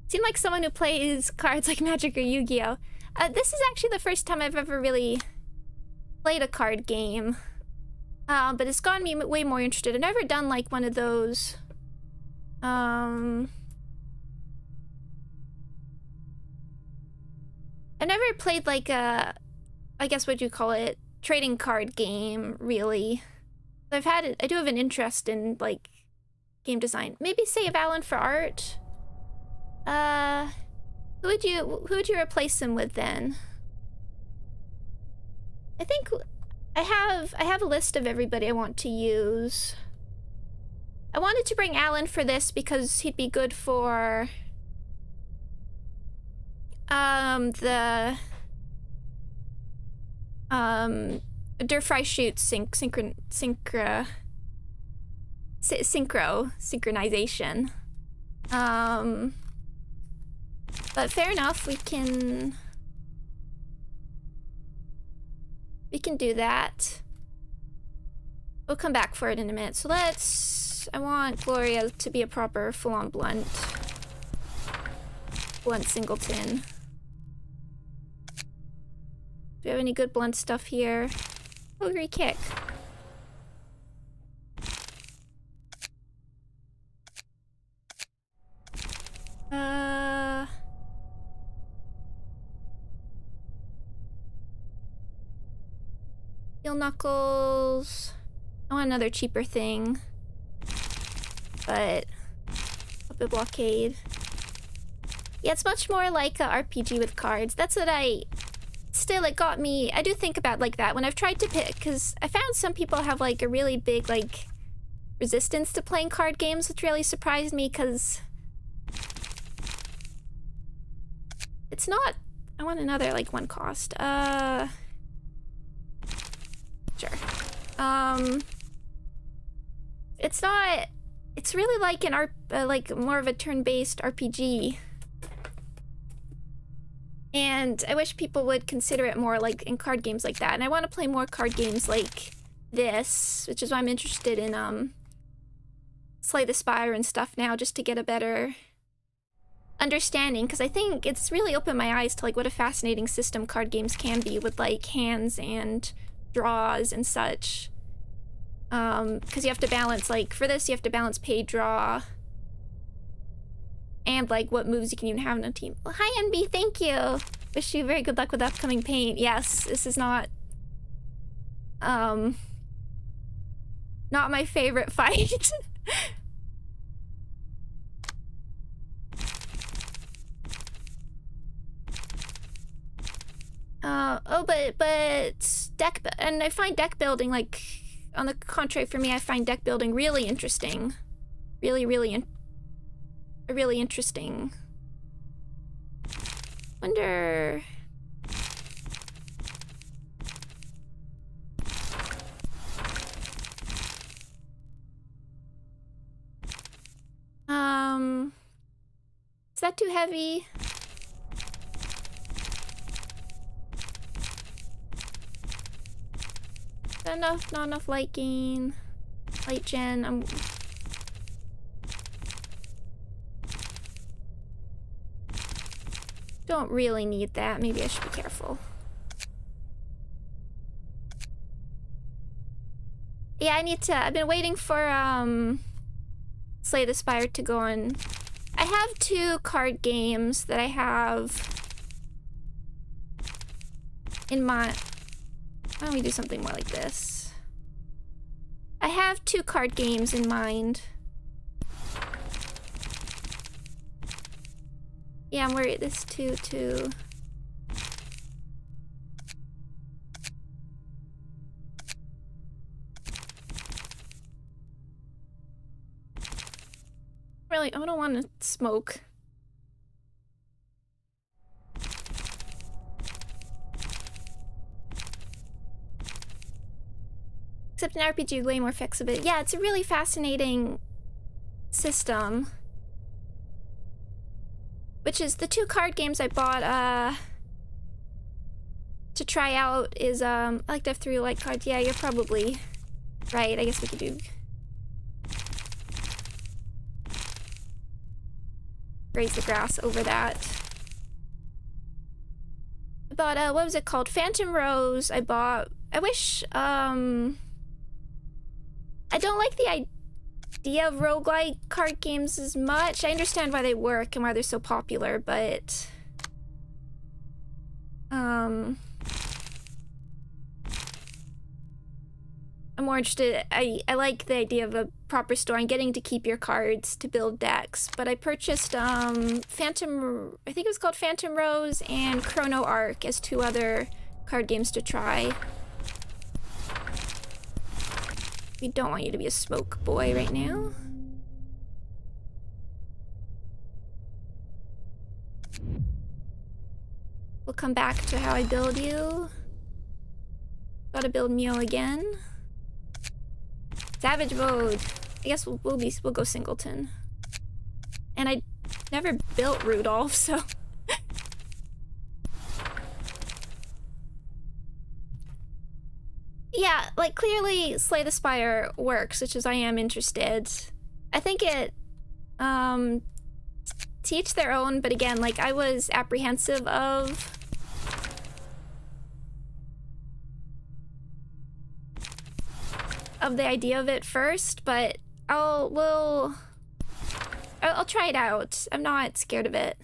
Seem like someone who plays cards like Magic or Yu-Gi-Oh. This is actually the first time I've ever really played a card game. But it's gotten me way more interested. I've never done like one of those. I've never played like a, I guess what you call it, trading card game, really. I do have an interest in like game design. Maybe save Alan for art. Who would you replace him with then? I think I have a list of everybody I want to use. I wanted to bring Alan for this because he'd be good for the Durfry Shoot synchronization. But fair enough, we can do that. We'll come back for it in a minute. So I want Gloria to be a proper full-on Blunt Singleton. Do we have any good Blunt stuff here? Hungry Kick. Steel Knuckles. I want another cheaper thing. But Puppet Blockade. Yeah, it's much more like a RPG with cards. That's what it got me. I do think about like that when I've tried to pick, because I found some people have like a really big like resistance to playing card games, which really surprised me because it's not. I want another like one cost. Sure. It's not. It's really like an like more of a turn-based RPG. And I wish people would consider it more like in card games like that. And I want to play more card games like this, which is why I'm interested in Slay the Spire and stuff now, just to get a better understanding, because I think it's really opened my eyes to like what a fascinating system card games can be with like hands and draws and such. Because you have to balance, like for this you have to balance pay draw and like what moves you can even have in a team. Well, hi NB, thank you. Wish you very good luck with the upcoming paint. Yes, this is not my favorite fight. But and I find deck building, like, on the contrary for me, I find deck building really interesting. Really interesting. Wonder... Is that too heavy? Not enough light gain. Light gen. Don't really need that. Maybe I should be careful. Yeah, I need to. I've been waiting for Slay the Spire to go on. I have 2 card games that I have in my... Why don't we do something more like this? I have 2 card games in mind. Yeah, I'm worried this too. Really, I don't want to smoke. Except in RPG, way more flexible. Yeah, it's a really fascinating system. Which is the 2 card games I bought to try out is I like to have 3 light cards. Yeah, you're probably right. I guess we could do raise the grass over that. I bought what was it called? Phantom Rose. I wish I don't like the idea of roguelike card games as much. I understand why they work and why they're so popular, but I'm more interested. I like the idea of a proper store and getting to keep your cards to build decks, but I purchased I think it was called Phantom Rose and Chrono Arc as 2 other card games to try. We don't want you to be a smoke boy right now. We'll come back to how I build you. Gotta build Mio again. Savage mode. I guess we'll go singleton. And I never built Rudolph, so yeah, like clearly Slay the Spire works, which is I am interested. I think it to each their own, but again, like I was apprehensive of the idea of it first, but I'll try it out. I'm not scared of it.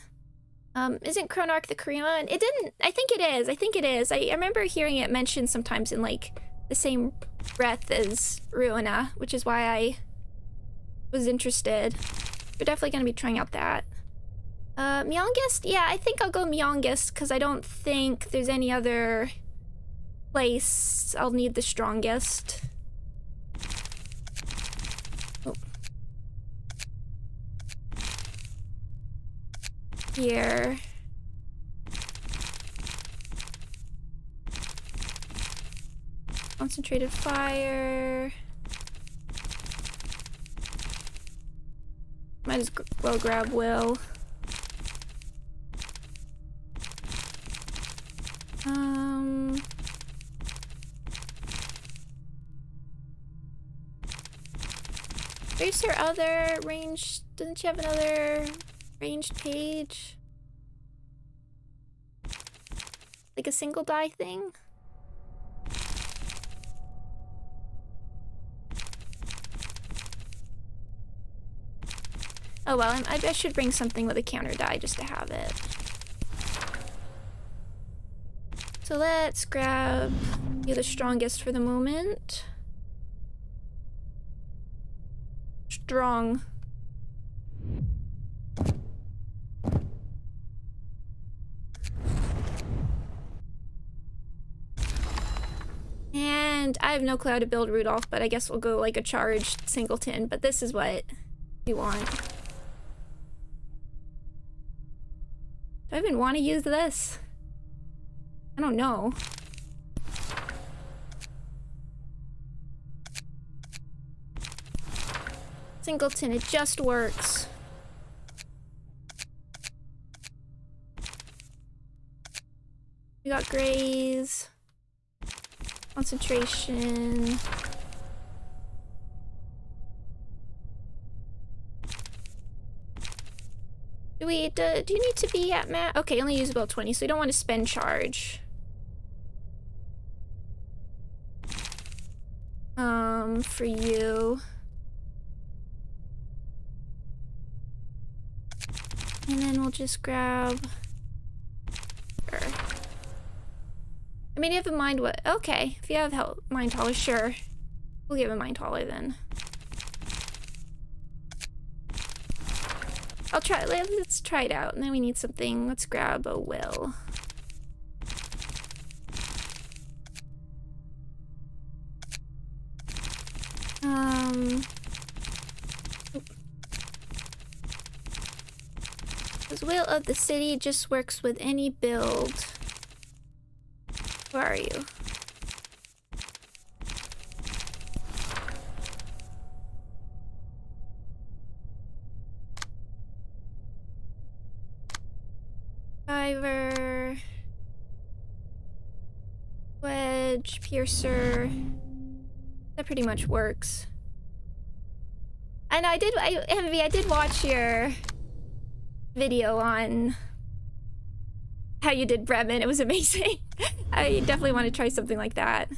Isn't Chronarch the Korean one? It didn't. I think it is. I remember hearing it mentioned sometimes in like the same breath as Ruina, which is why I was interested. We're definitely gonna be trying out that. Myongest? Yeah, I think I'll go Myongest because I don't think there's any other place I'll need the strongest. Oh. Here. Concentrated fire. Might as well grab Will. Where's her other range? Doesn't she have another ranged page? Like a single die thing? Oh well, I should bring something with a counter die just to have it. So let's grab you the strongest for the moment. Strong. And I have no clue how to build Rudolph, but I guess we'll go like a charged singleton, but this is what we want. Do I even want to use this? I don't know. Singleton, it just works. We got Graze. Concentration. Do you need to be at max? Okay, only use about 20, so you don't want to spend charge. For you. And then we'll just grab her. I mean, you have a mind what? Okay, if you have mind taller, sure. We'll give a mind taller then. I'll try. Let's try it out. And then we need something. Let's grab a will. This will of the city just works with any build. Where are you? Diver, wedge, piercer. That pretty much works. I know Envy, I did watch your video on how you did Bremen. It was amazing. I definitely want to try something like that.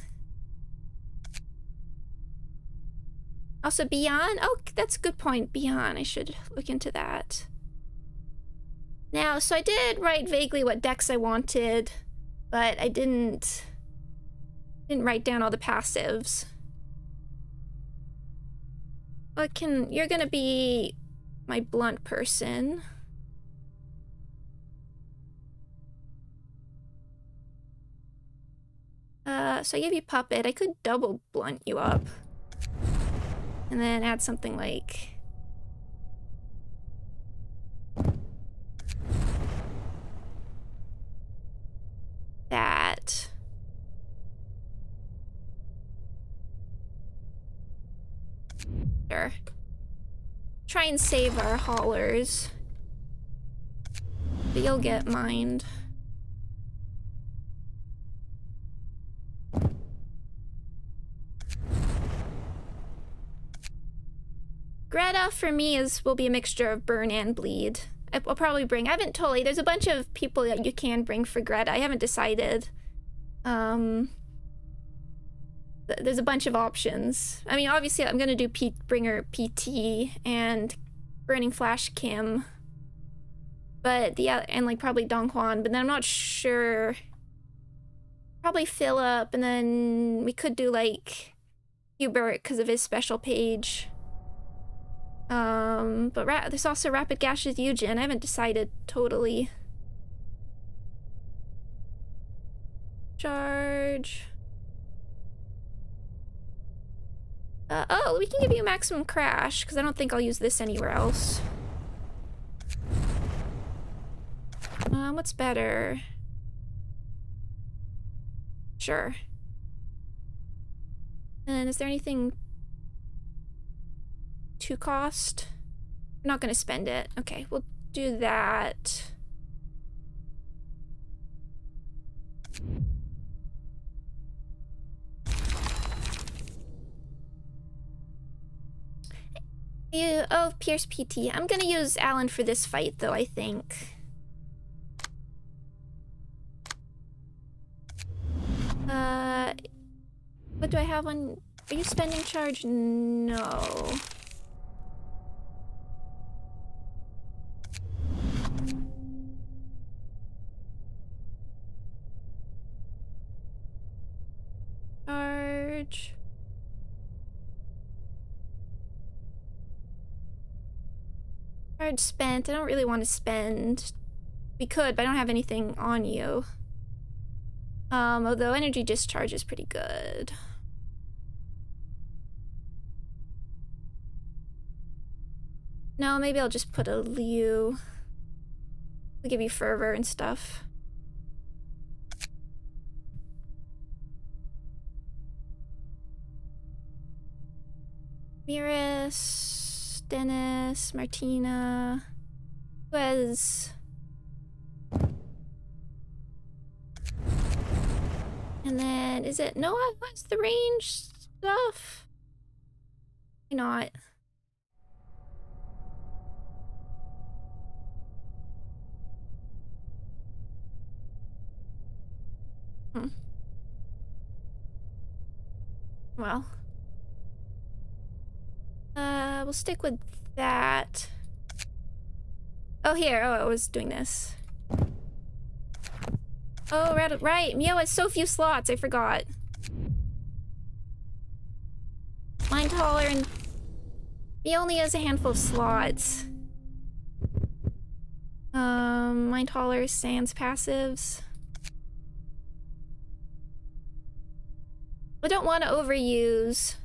Also, Beyond. Oh, that's a good point. Beyond. I should look into that. Now, so I did write vaguely what decks I wanted, but I didn't write down all the passives. You're gonna be my blunt person. So I gave you Puppet. I could double blunt you up. And then add something like... that. Sure. Try and save our haulers. But you'll get mined. Greta for me will be a mixture of burn and bleed. I'll probably bring... I haven't totally... There's a bunch of people that you can bring for Greta. I haven't decided. There's a bunch of options. I mean, obviously, I'm gonna do Bringer PT and Burning Flash Kim. But and like probably Dong Hwan, but then I'm not sure. Probably Philip, and then we could do like Hubert because of his special page. But there's also Rapid Gashes Eugen. I haven't decided totally. Charge. Oh, we can give you Maximum Crash, because I don't think I'll use this anywhere else. What's better? Sure. And is there anything to cost? I'm not gonna spend it. Okay, we'll do that. Oh, Pierce PT. I'm gonna use Alan for this fight, though, I think. What do I have on... Are you spending charge? No. Charge... Card spent. I don't really want to spend. We could, but I don't have anything on you. Although energy discharge is pretty good. No, maybe I'll just put a Liu. We'll give you fervor and stuff. Miris, Dennis, Martina, Wes. And then, is it Noah? What's the range stuff? Why not? Well. We'll stick with that. Oh, here. Oh, I was doing this. Oh, right. Mio has so few slots. I forgot. Mind Taller and... He only has a handful of slots. Mind haulers, sands, passives. I don't want to overuse.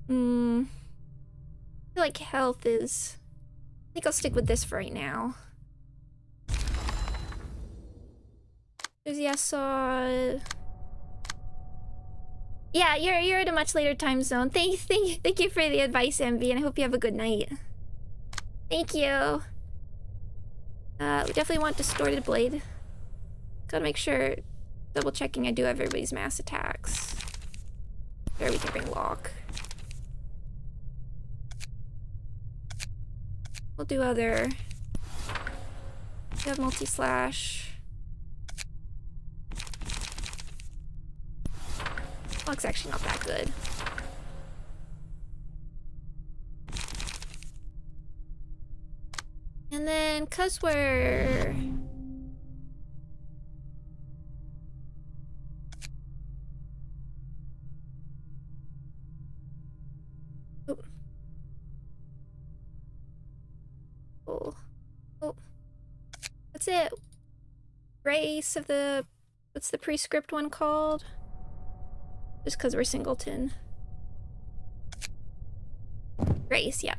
I feel like health is... I think I'll stick with this for right now. There's Asiyah. Yeah, you're at a much later time zone. Thank you for the advice, Envy, and I hope you have a good night. Thank you. We definitely want distorted blade. Gotta make sure, double checking I do have everybody's mass attacks. There we can bring lock. We'll do other. We have multi-slash. Lock's actually not that good. And then, cause we're... Oh. What's it? Race of the... What's the prescript one called? Just because we're singleton. Grace, yeah.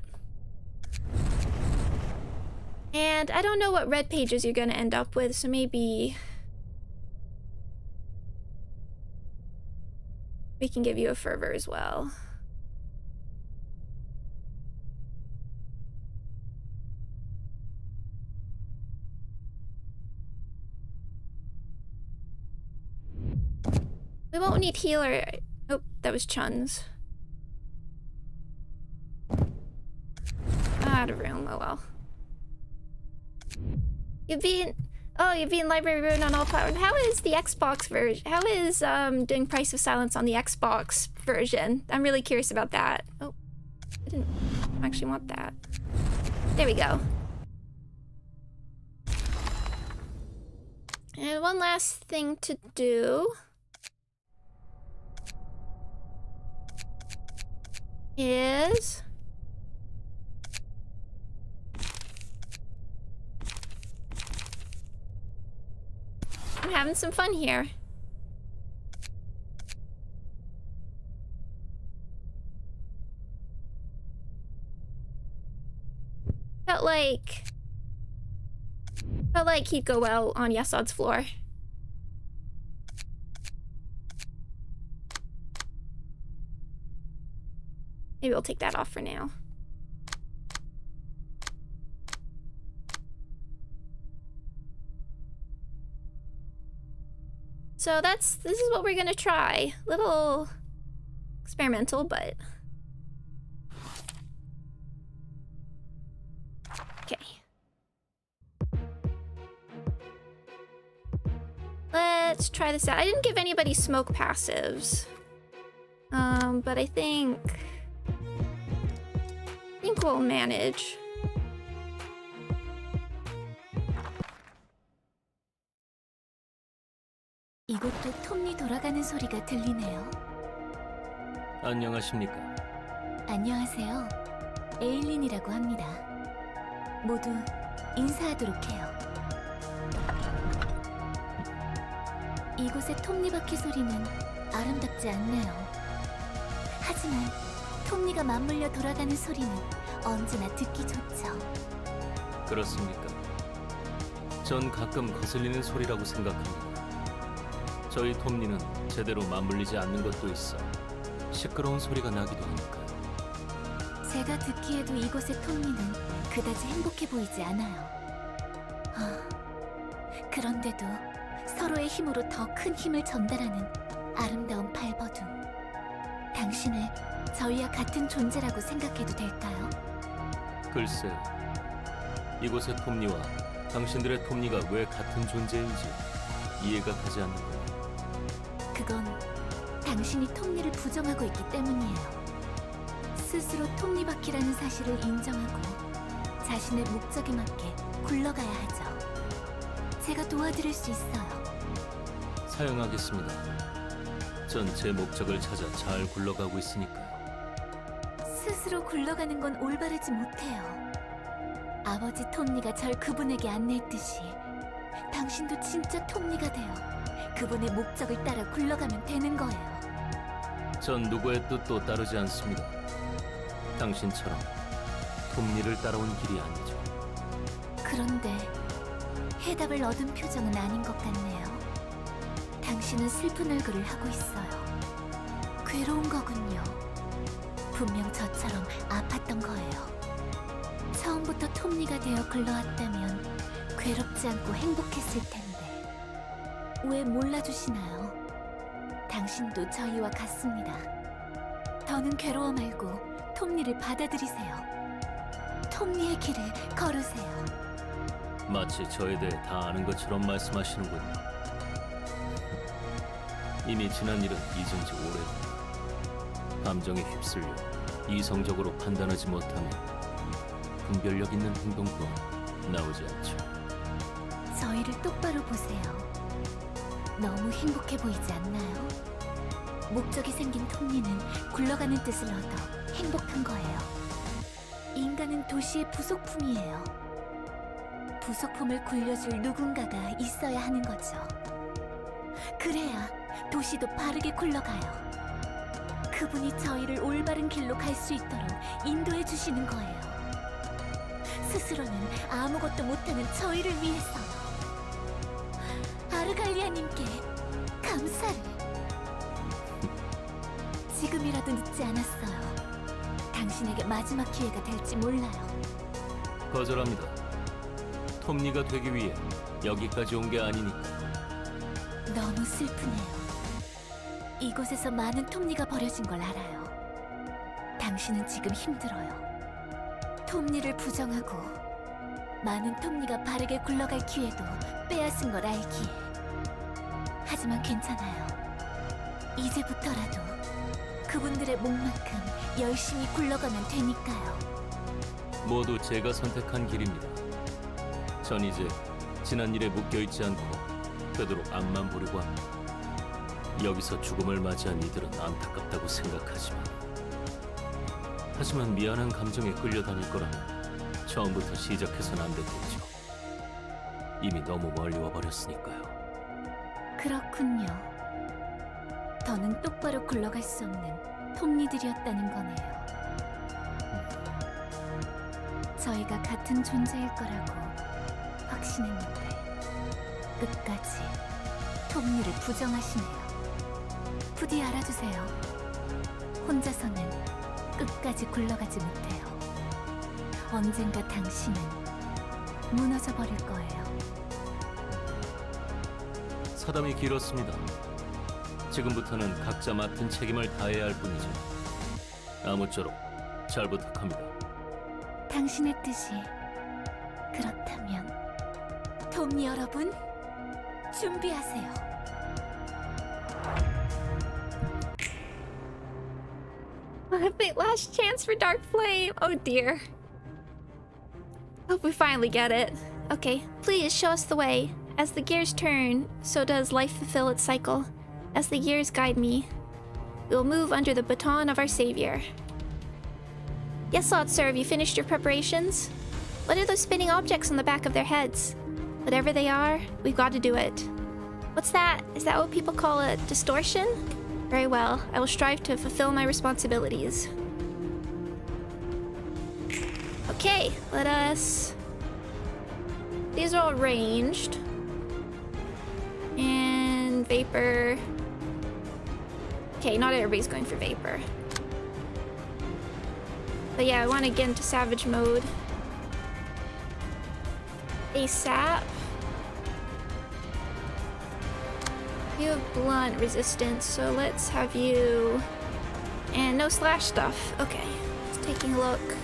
And I don't know what red pages you're gonna end up with, so maybe... we can give you a fervor as well. We won't need healer. Oh, that was Chun's. Out of room, oh well. You've been Library Ruin on all platforms. How is the Xbox version? How is doing Price of Silence on the Xbox version? I'm really curious about that. Oh, I didn't actually want that. There we go. And one last thing to do is I'm having some fun here. Felt like he'd go well on Yesod's floor. Maybe we'll take that off for now. So this is what we're gonna try. Little experimental, but okay. Let's try this out. I didn't give anybody smoke passives. But I think we'll manage. 이곳도 톱니 돌아가는 소리가 들리네요. 안녕하십니까? 안녕하세요. 에일린이라고 합니다. 모두 인사하도록 해요. 이곳의 톱니바퀴 소리는 아름답지 않네요. 하지만 톱니가 맞물려 돌아가는 소리는 언제나 듣기 좋죠. 그렇습니까? 전 가끔 거슬리는 소리라고 생각합니다. 저희 톱니는 제대로 맞물리지 않는 것도 있어 시끄러운 소리가 나기도 하니까요. 제가 듣기에도 이곳의 톱니는 그다지 행복해 보이지 않아요. 그런데도 서로의 힘으로 더 큰 힘을 전달하는 아름다운 발버둥. 당신을 저희와 같은 존재라고 생각해도 될까요? 글쎄요. 이곳의 톱니와 당신들의 톱니가 왜 같은 존재인지 이해가 가지 않는 거예요. 그건 당신이 톱니를 부정하고 있기 때문이에요. 스스로 톱니바퀴라는 사실을 인정하고 자신의 목적에 맞게 굴러가야 하죠. 제가 도와드릴 수 있어요. 사용하겠습니다. 전 제 목적을 찾아 잘 굴러가고 있으니까요. 스스로 굴러가는 건 올바르지 못해요. 아버지 톱니가 절 그분에게 안내했듯이 당신도 진짜 톱니가 되어 그분의 목적을 따라 굴러가면 되는 거예요. 전 누구의 뜻도 따르지 않습니다. 당신처럼 톱니를 따라온 길이 아니죠. 그런데 해답을 얻은 표정은 아닌 것 같네요. 당신은 슬픈 얼굴을 하고 있어요. 괴로운 거군요. 분명 저처럼 아팠던 거예요. 처음부터 톱니가 되어 굴러왔다면 괴롭지 않고 행복했을 텐데 왜 몰라주시나요? 당신도 저희와 같습니다. 더는 괴로워 말고 톱니를 받아들이세요. 톱니의 길을 걸으세요. 마치 저에 대해 다 아는 것처럼 말씀하시는군요. 이미 지난 일은 잊은 지 오래고 감정에 휩쓸려 이성적으로 판단하지 못하면 분별력 있는 행동 또한 나오지 않죠. 저희를 똑바로 보세요. 너무 행복해 보이지 않나요? 목적이 생긴 톱니는 굴러가는 뜻을 얻어 행복한 거예요. 인간은 도시의 부속품이에요. 부속품을 굴려줄 누군가가 있어야 하는 거죠. 그래야 도시도 바르게 굴러가요. 그분이 저희를 올바른 길로 갈 수 있도록 인도해 주시는 거예요. 스스로는 아무것도 못하는 저희를 위해서. 아르갈리아님께 감사를. 지금이라도 늦지 않았어요. 당신에게 마지막 기회가 될지 몰라요. 거절합니다. 톱니가 되기 위해 여기까지 온 게 아니니까. 너무 슬프네요. 이곳에서 많은 톱니가 버려진 걸 알아요. 당신은 지금 힘들어요. 톱니를 부정하고 많은 톱니가 바르게 굴러갈 기회도 빼앗은 걸 알기에. 하지만 괜찮아요. 이제부터라도 그분들의 목만큼 열심히 굴러가면 되니까요. 모두 제가 선택한 길입니다. 전 이제 지난 일에 묶여있지 않고 되도록 앞만 보려고 합니다. 여기서 죽음을 맞이한 이들은 안타깝다고 하지만 미안한 감정에 끌려다닐 거라면 처음부터 시작해서는 안 됐겠죠. 이미 너무 멀리 와버렸으니까요. 그렇군요. 더는 똑바로 굴러갈 수 없는 톱니들이었다는 거네요. 저희가 같은 존재일 거라고 확신했는데 끝까지 톱니를 부정하시네요. 부디 알아주세요. 혼자서는 끝까지 굴러가지 못해요. 언젠가 당신은 무너져 버릴 거예요. 사담이 길었습니다. 지금부터는 각자 맡은 책임을 다해야 할 뿐이죠. 아무쪼록 잘 부탁합니다. 당신의 뜻이 그렇다면 톱니 여러분 준비하세요. Wait, last chance for Dark Flame. Oh dear. Hope we finally get it. Okay, please show us the way. As the gears turn, so does life fulfill its cycle. As the years guide me, we will move under the baton of our savior. Yes, Lord Sir, have you finished your preparations? What are those spinning objects on the back of their heads? Whatever they are, we've got to do it. What's that? Is that what people call a distortion? Very well, I will strive to fulfill my responsibilities. Okay, let us... These are all ranged. And Vapor... Okay, not everybody's going for Vapor. But yeah, I want to get into Savage mode. ASAP. You have blunt resistance, so let's have you... And no slash stuff. Okay, just taking a look.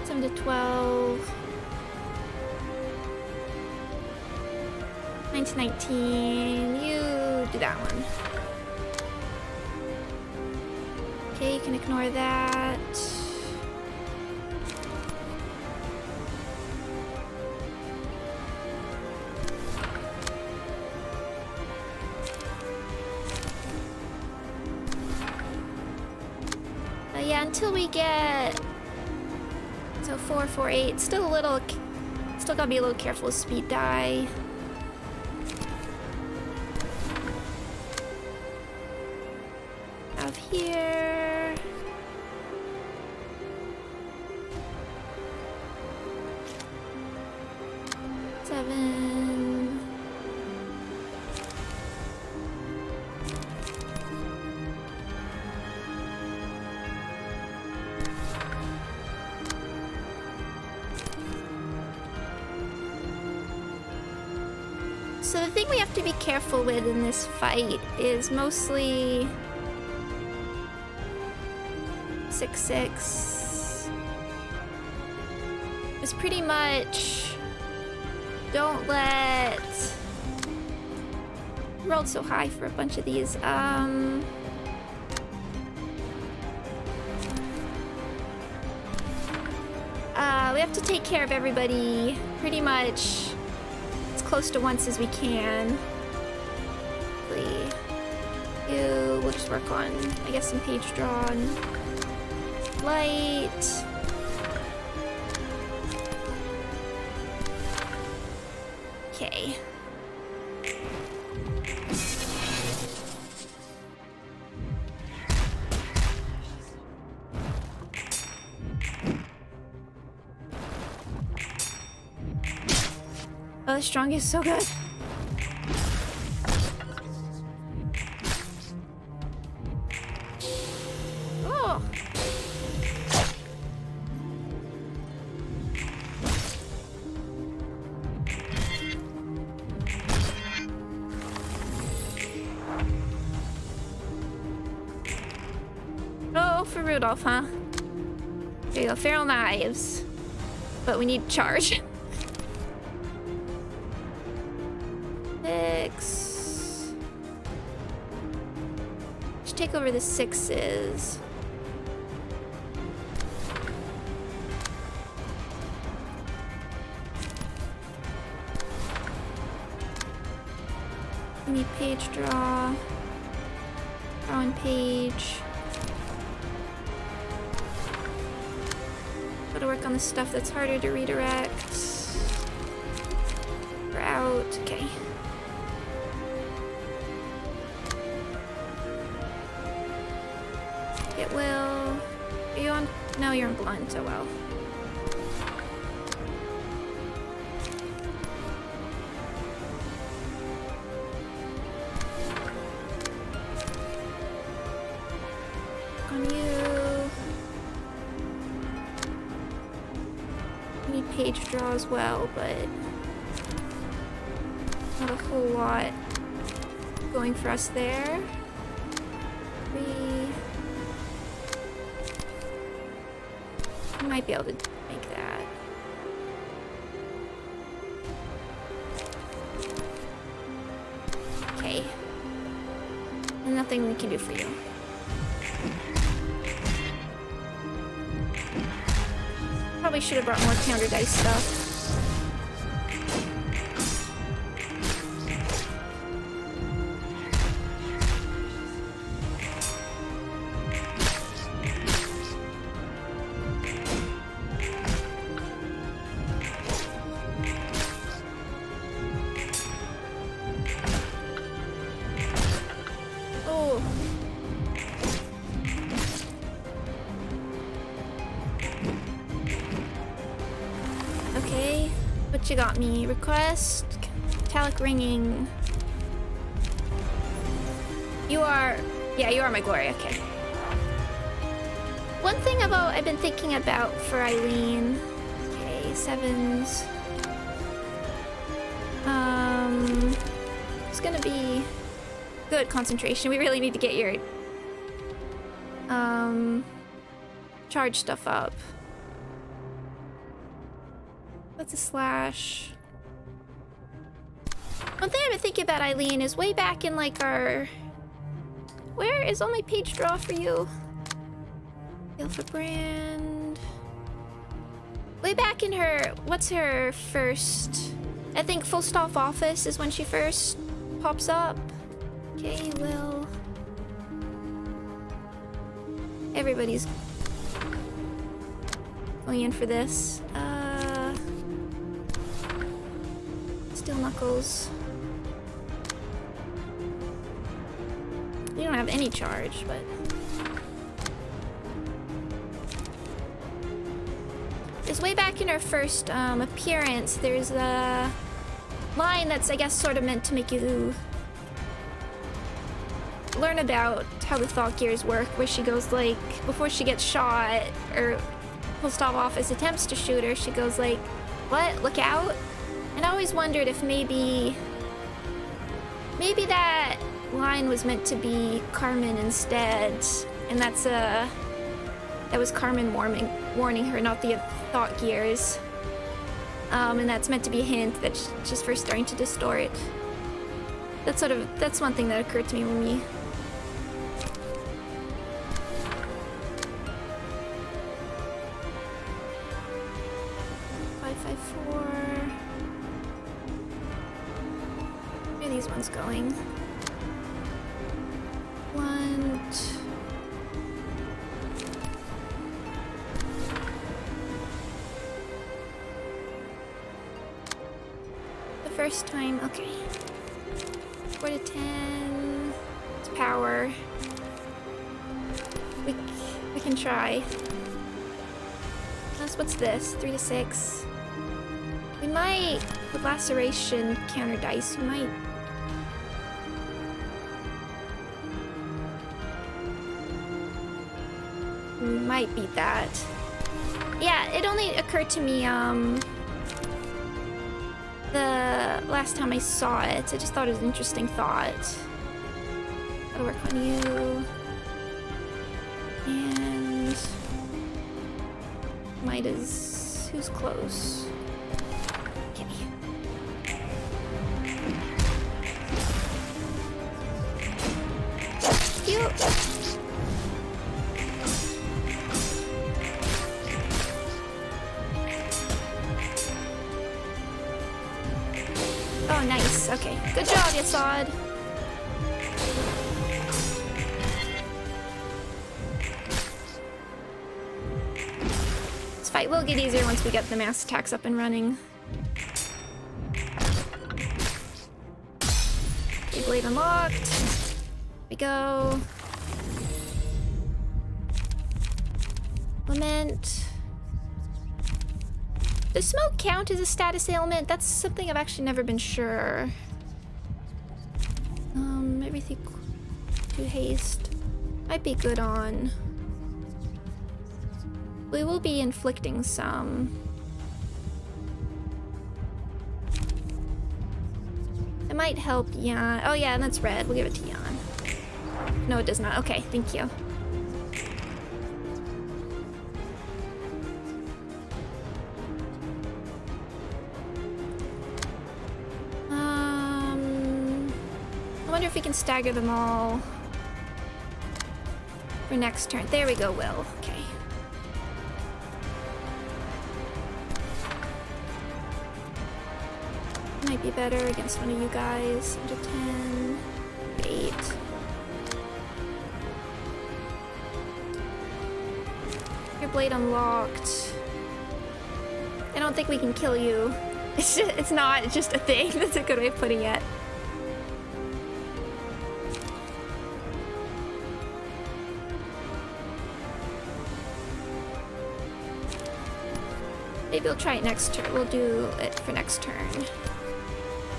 7 to 12. 9 to 19. You do that one. Okay, you can ignore that. until we get... So 4, 4, 8. Still a little... Still gotta be a little careful with speed die. Out here... Seven... So the thing we have to be careful with in this fight is mostly 6-6. It's pretty much don't let... Rolled so high for a bunch of these. We have to take care of everybody pretty much close to once as we can. We'll just work on, I guess, some page draw and light. Okay. Oh, the strong is so good. Oh. Oh, for Rudolph, huh? There you go, feral knives. But we need charge. 6. Should take over the 6s. We need page draw. Draw on page. Gotta work on the stuff that's harder to redirect. We're out. Okay. It will... Are you on... No, you're on blunt. Oh well. On you. We need page draw as well, but... Not a whole lot going for us there. We might be able to make that. Okay. And nothing we can do for you. Probably should have brought more counter dice stuff. You got me. Request metallic ringing. You are... Yeah, you are my glory. Okay. One thing I've been thinking about for Eileen. Okay, 7s. It's gonna be good concentration. We really need to get your charge stuff up. That's a slash. One thing I've been thinking about, Eileen, is way back in like our... Where is only page draw for you? Alpha brand. Way back in her... What's her first... I think full staff office is when she first pops up. Okay, well... Everybody's Going in for this. Steel Knuckles. You don't have any charge, but... Because way back in her first appearance, there's a line that's, I guess, sort of meant to make you learn about how the thought gears work, where she goes like, before she gets shot, or will stop off as attempts to shoot her, she goes like, what? Look out? And I always wondered if maybe that line was meant to be Carmen instead, and that was Carmen warning her, not the thought gears. And that's meant to be a hint that she's first starting to distort. That's one thing that occurred to me when we... Where are these ones going? The first time, okay. 4 to 10. It's power. We can try. What's this? 3 to 6. We might, with laceration counter dice, we might. We might beat that. Yeah, it only occurred to me, the last time I saw it. I just thought it was an interesting thought. Gotta work on you. And... who's close? Okay. You... Oh, nice. Okay. Good job, Yasad. This fight will get easier once we get the mass attacks up and running. Okay, blade unlocked. Here we go. Lament. Does smoke count as a status ailment? That's something I've actually never been sure. Everything to haste might be good on. We will be inflicting some. It might help Yan. Oh yeah, and that's red. We'll give it to Yan. No, it does not. Okay, thank you. I wonder if we can stagger them all for next turn. There we go, Will. Okay. Might be better against one of you guys. Under 10, 8. Your blade unlocked. I don't think we can kill you. It's just a thing. That's a good way of putting it. Maybe we'll try it next turn. We'll do it for next turn.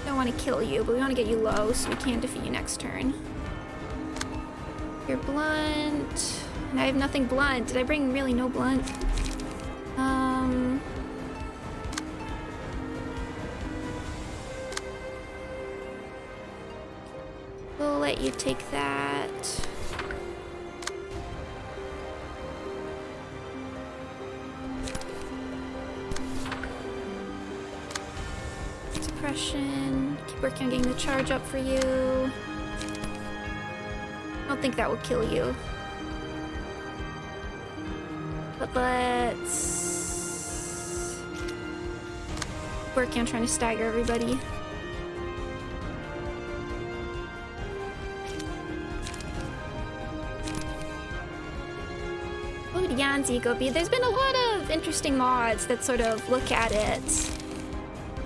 Don't want to kill you, but we want to get you low so we can defeat you next turn. You're blunt. And I have nothing blunt. Did I bring really no blunt? We'll let you take that. Suppression. Keep working on getting the charge up for you. I don't think that will kill you. But let's work on trying to stagger everybody. Oh, Jan's ego be? There's been a lot of interesting mods that sort of look at it.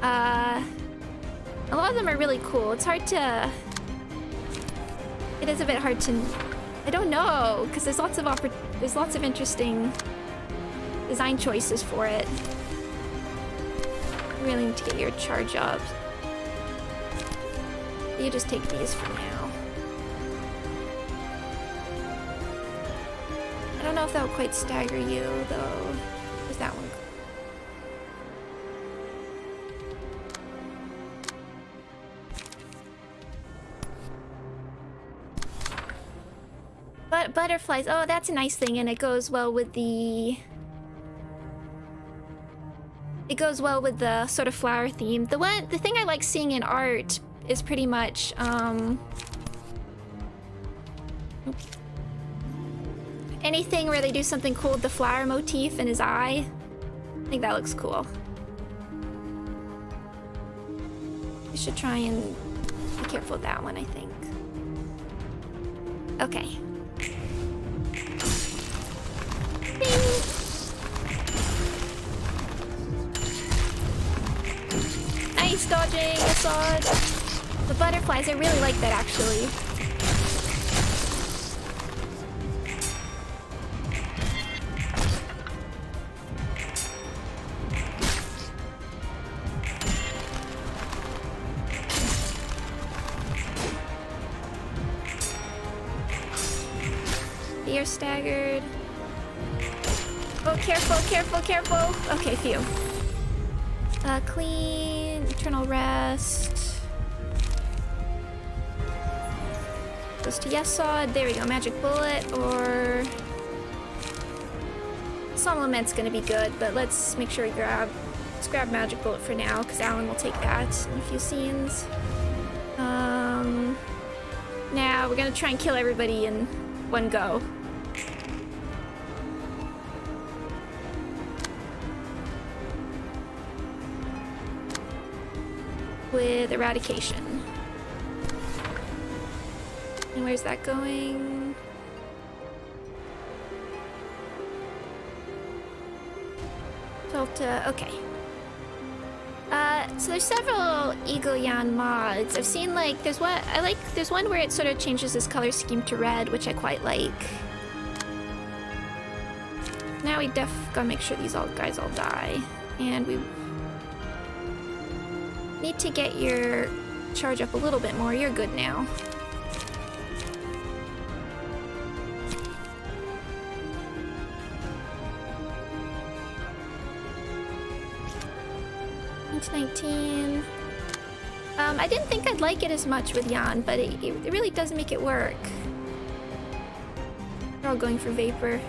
A lot of them are really cool. It's hard to... It is a bit hard to... I don't know, because there's lots of interesting design choices for it. You really need to get your charge up. You just take these for now. I don't know if that will quite stagger you, though. There's that one. But butterflies. Oh, that's a nice thing, and it goes well with the... It goes well with the sort of flower theme. The thing I like seeing in art is pretty much, anything where they do something cool with the flower motif in his eye. I think that looks cool. You should try and be careful with that one, I think. Okay. Bing! Nice dodging, Assad. The butterflies, I really like that actually. You're staggered. Oh, careful, careful, careful. Okay, phew. Clean, eternal rest. Goes to Yesod. There we go, magic bullet or... Supplement's gonna be good, but let's make sure we let's grab magic bullet for now, because Alan will take that in a few scenes. Now we're gonna try and kill everybody in one go. With eradication. And where's that going? Delta, okay. So there's several Egoyan mods. I've seen like, there's one where it sort of changes this color scheme to red, which I quite like. Now we gotta make sure these guys all die. And we need to get your charge up a little bit more. You're good now. It's 19. I didn't think I'd like it as much with Jan, but it really does make it work. We're all going for Vapor.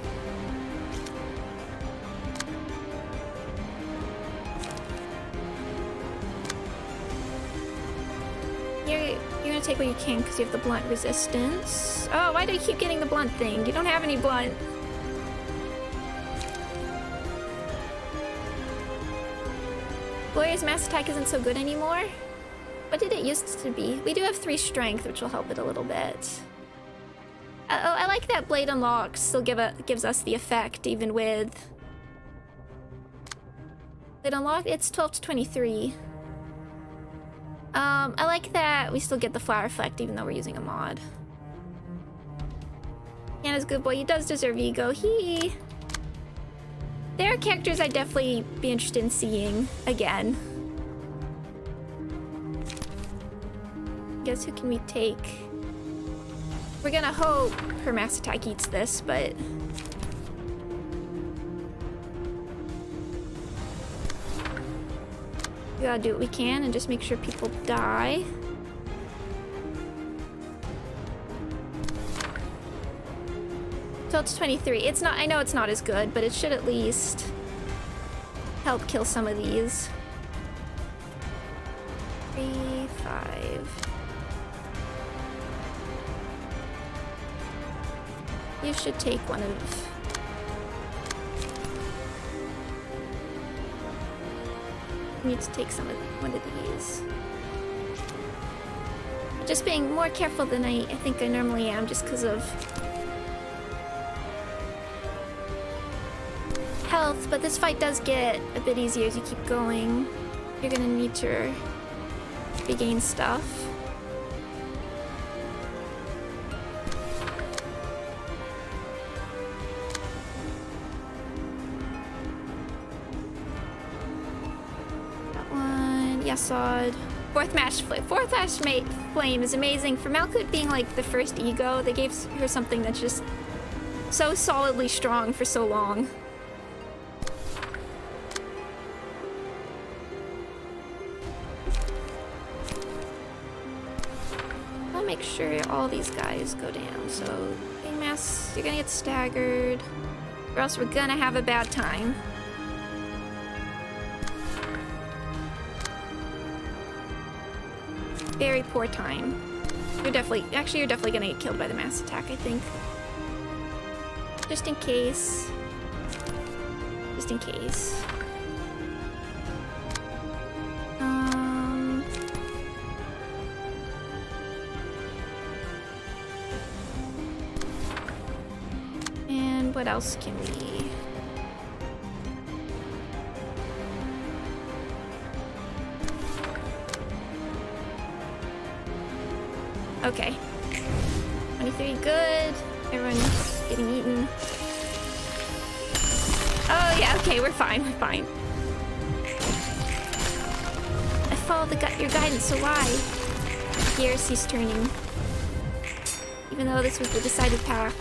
You're gonna take what you can because you have the blunt resistance. Oh, why do you keep getting the blunt thing? You don't have any blunt. Gloria's mass attack isn't so good anymore. What did it used to be? We do have 3 strength, which will help it a little bit. Oh, I like that blade unlock still gives us the effect even with... Blade unlock? It's 12 to 23. I like that we still get the flower effect even though we're using a mod. Hannah's good boy. He does deserve ego. There are characters I'd definitely be interested in seeing again. Guess who can we take? We're gonna hope her mass attack eats this, but... We gotta do what we can and just make sure people die. So it's 23. It's not, I know it's not as good, but it should at least help kill some of these. 3, 5. You should take one of... You need to take one of these. Just being more careful than I think I normally am, just because of... health, but this fight does get a bit easier as you keep going. You're gonna need to regain stuff. That one, Yesod. Fourth match flame is amazing. For Malkut being like the first ego, they gave her something that's just so solidly strong for so long. I'll make sure all these guys go down. So, Big Mass, you're gonna get staggered, or else we're gonna have a bad time. Very poor time. You're definitely gonna get killed by the mass attack, I think. Just in case. Just in case. And what else can we... Okay. 23, good. Everyone's getting eaten. Oh yeah, okay, we're fine, we're fine. I followed your guidance, so why? Gear ceased turning. Even though this was the decided path.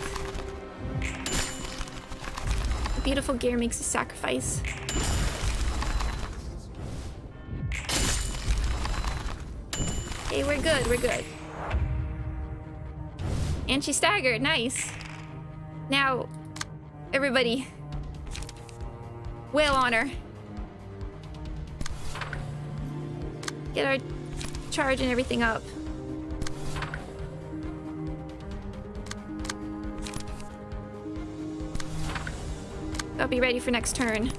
The beautiful gear makes a sacrifice. Okay, we're good, we're good. And she staggered, nice. Now, everybody, wail on her. Get our charge and everything up. I'll be ready for next turn.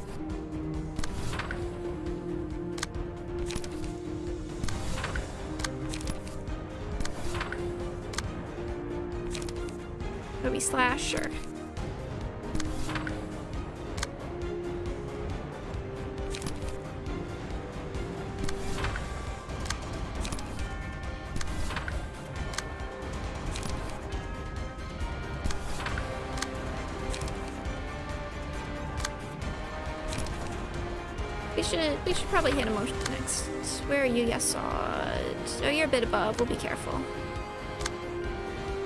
We slash, sure. We should probably hit emotion next. Where are you, Yesod? Oh, you're a bit above. We'll be careful.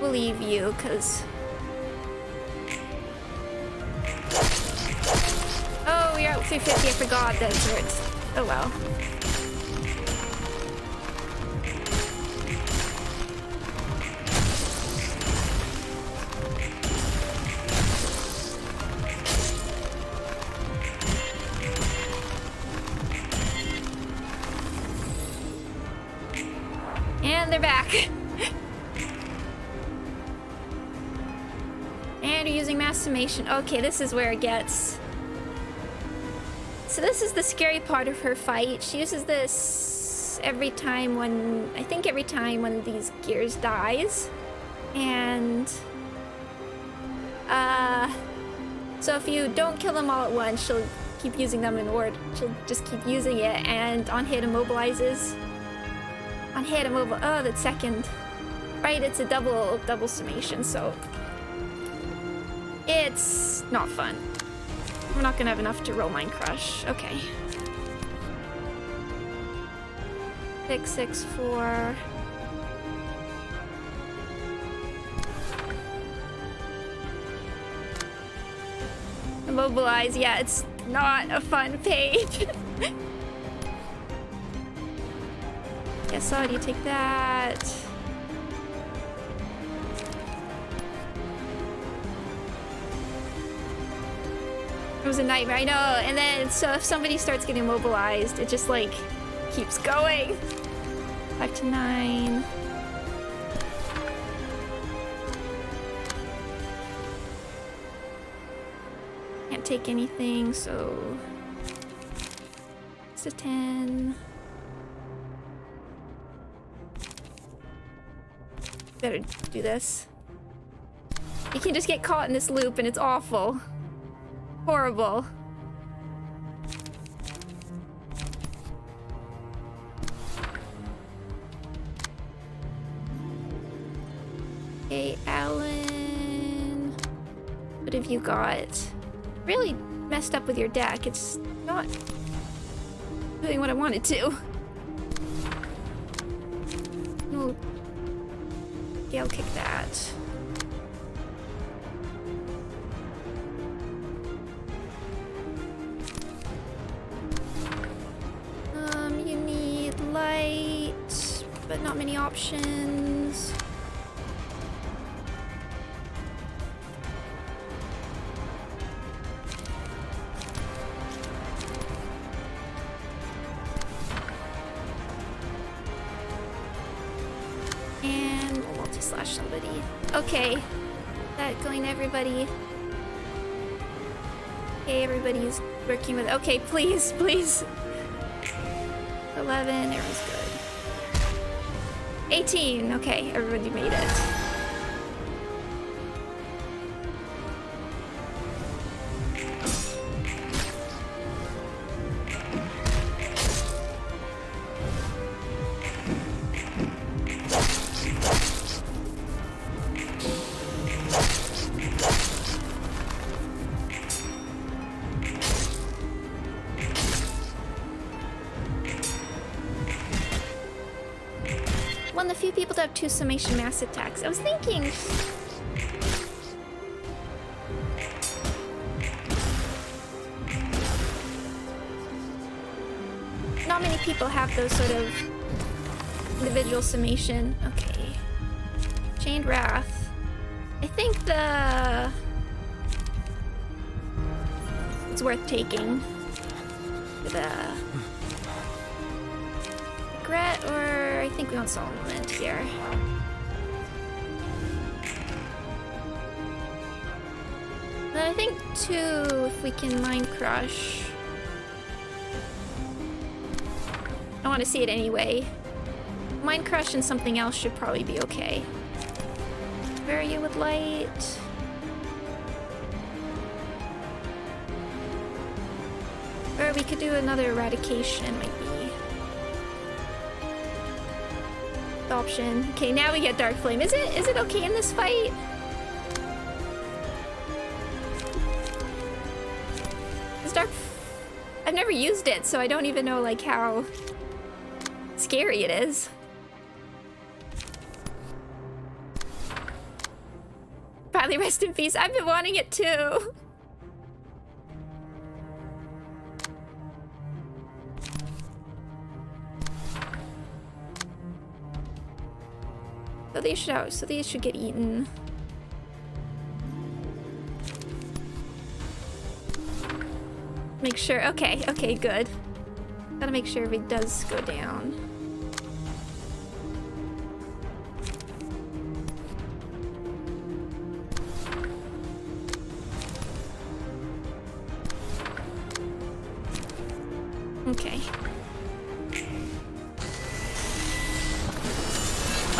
We'll leave you, cause. Oh, you're out 350. I forgot that it hurts. Oh well. And they're back. And you're using mass summation. Okay, this is where it gets. So this is the scary part of her fight. She uses this every time one of these gears dies. And so if you don't kill them all at once, she'll keep using them she'll just keep using it, and on hit immobilizes. On hit oh, that's second. Right, it's a double summation, so it's not fun. We're not gonna have enough to roll Mind Crush. Okay. 6, 6, 4. Immobilize, yeah, it's not a fun page. Yeah, so do you take that? It was a nightmare, I know. And then, so if somebody starts getting mobilized, it just like keeps going. 5 to 9. Can't take anything, so 6 to 10. Better do this. You can just get caught in this loop and it's awful. Horrible. Okay, Alan. What have you got? Really messed up with your deck. It's not doing what I wanted to. Oh. Yeah, I'll kick that. You need light, but not many options. And we'll multi-slash somebody. Okay. That going to everybody. Okay, everybody's working with. Okay, please, please. 11, everyone's good. 18, okay, everybody made it. One of the few people to have 2 summation mass attacks. I was thinking. Not many people have those sort of individual summation. Okay. Chained Wrath. I think it's worth taking. The regret, or I think we want Solomon here. But I think 2, if we can Mind Crush. I want to see it anyway. Mind Crush and something else should probably be okay. Where are you with light? Or we could do another eradication, might be the option. Okay, now we get Dark Flame. Is it okay in this fight? Is I've never used it, so I don't even know like how scary it is. Finally, rest in peace. I've been wanting it too. So these should get eaten. Make sure. Okay, good. Gotta make sure if it does go down. Okay.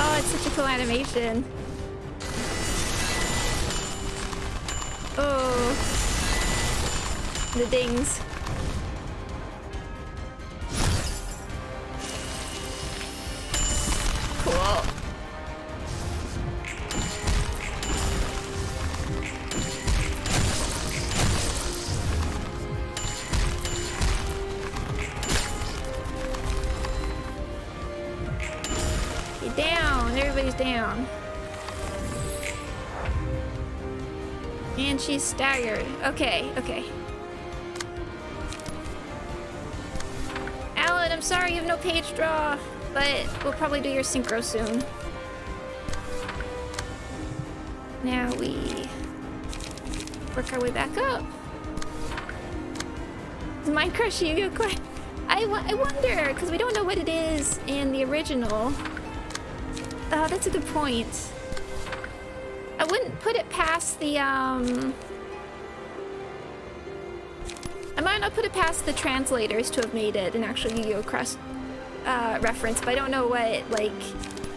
Oh, it's such a cool animation. Oh. The dings. Cool. You're down. Everybody's down. And she's staggered. Okay. Alan, I'm sorry you have no page draw, but we'll probably do your synchro soon. Now we work our way back up. Is Mind Crush Yu-Gi-Oh! Quest? I wonder, because we don't know what it is in the original. That's a good point. I wouldn't put it past the, I might not put it past the translators to have made it an actual Yu-Gi-Oh! Cross reference, but I don't know what, like,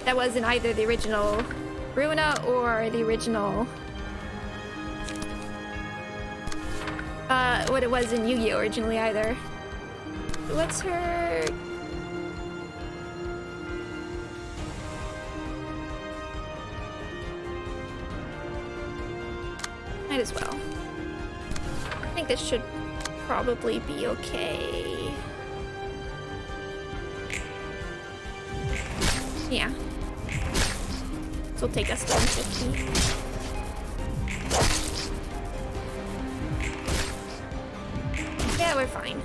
that was in either the original Ruina or the original, what it was in Yu-Gi-Oh! Originally either. What's her... Might as well. I think this should probably be okay. Yeah. This will take us to 150. Yeah, we're fine.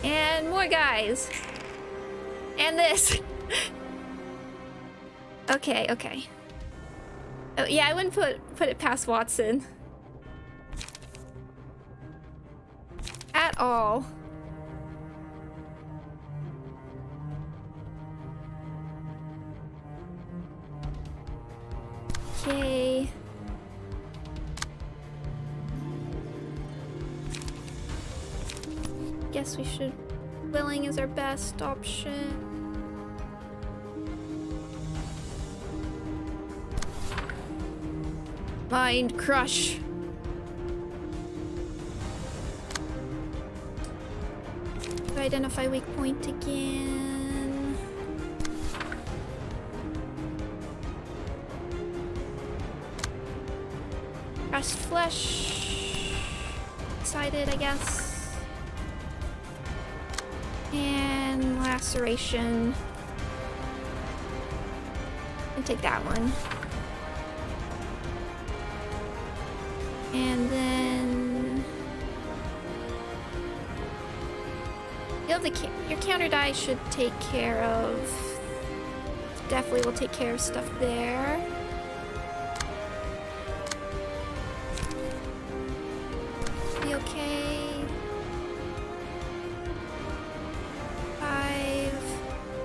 And more guys. And this. Okay, okay. Oh, yeah, I wouldn't put it past Watson. At all. Okay. Guess we should. Willing is our best option. Mind crush. Identify weak point again. Crushed flesh. Excited, I guess. And laceration. And take that one. And then your counter die should take care of. Definitely will take care of stuff there. Be okay. 5.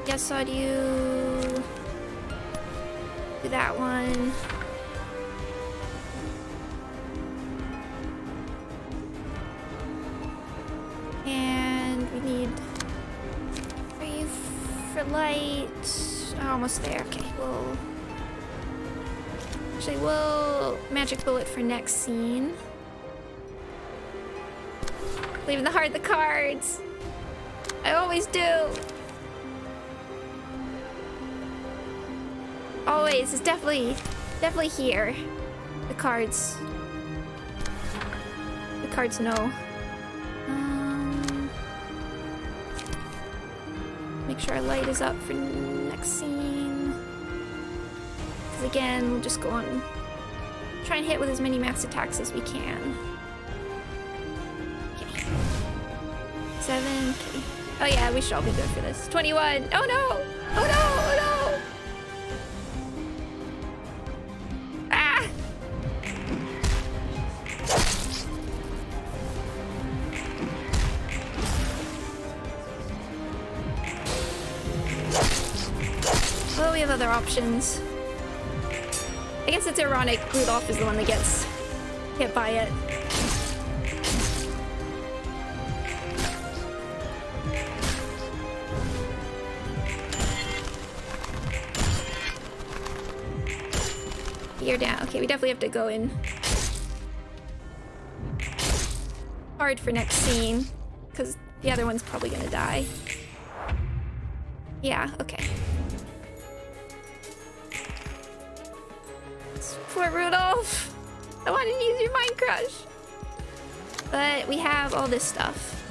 Yes, I'd you do that one. Light. Almost there. Okay, we'll magic bullet for next scene. Leaving the heart the cards. I always do. Always. It's definitely here. The cards know. Make sure our light is up for next scene. Because again, we'll just go on. Try and hit with as many max attacks as we can. Okay. 7. Okay. Oh yeah, we should all be good for this. 21. Oh no! Oh no! Oh no! Ah! Well, we have other options. I guess it's ironic Rudolph is the one that gets hit by it. You're down. Okay, we definitely have to go in hard for next scene, because the other one's probably gonna die. Yeah, okay. Poor Rudolph. I wanted to use your mind crush. But we have all this stuff.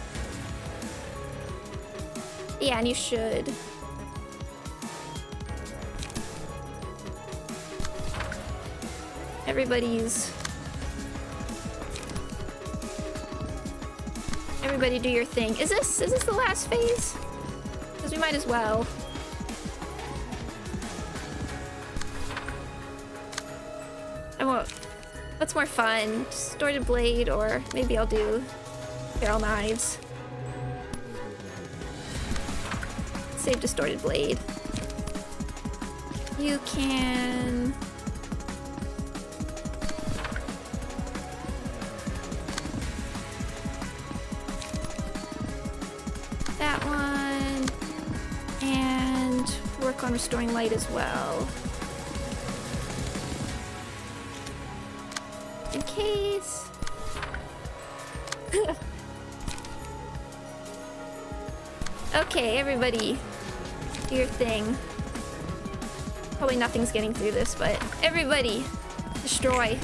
Yeah, and you should. Everybody do your thing. Is this the last phase? Because we might as well. What's more fun? Distorted Blade, or maybe I'll do Feral Knives. Save Distorted Blade. You can... that one. And work on restoring light as well. case. Okay, everybody, do your thing. Probably nothing's getting through this, but everybody, destroy.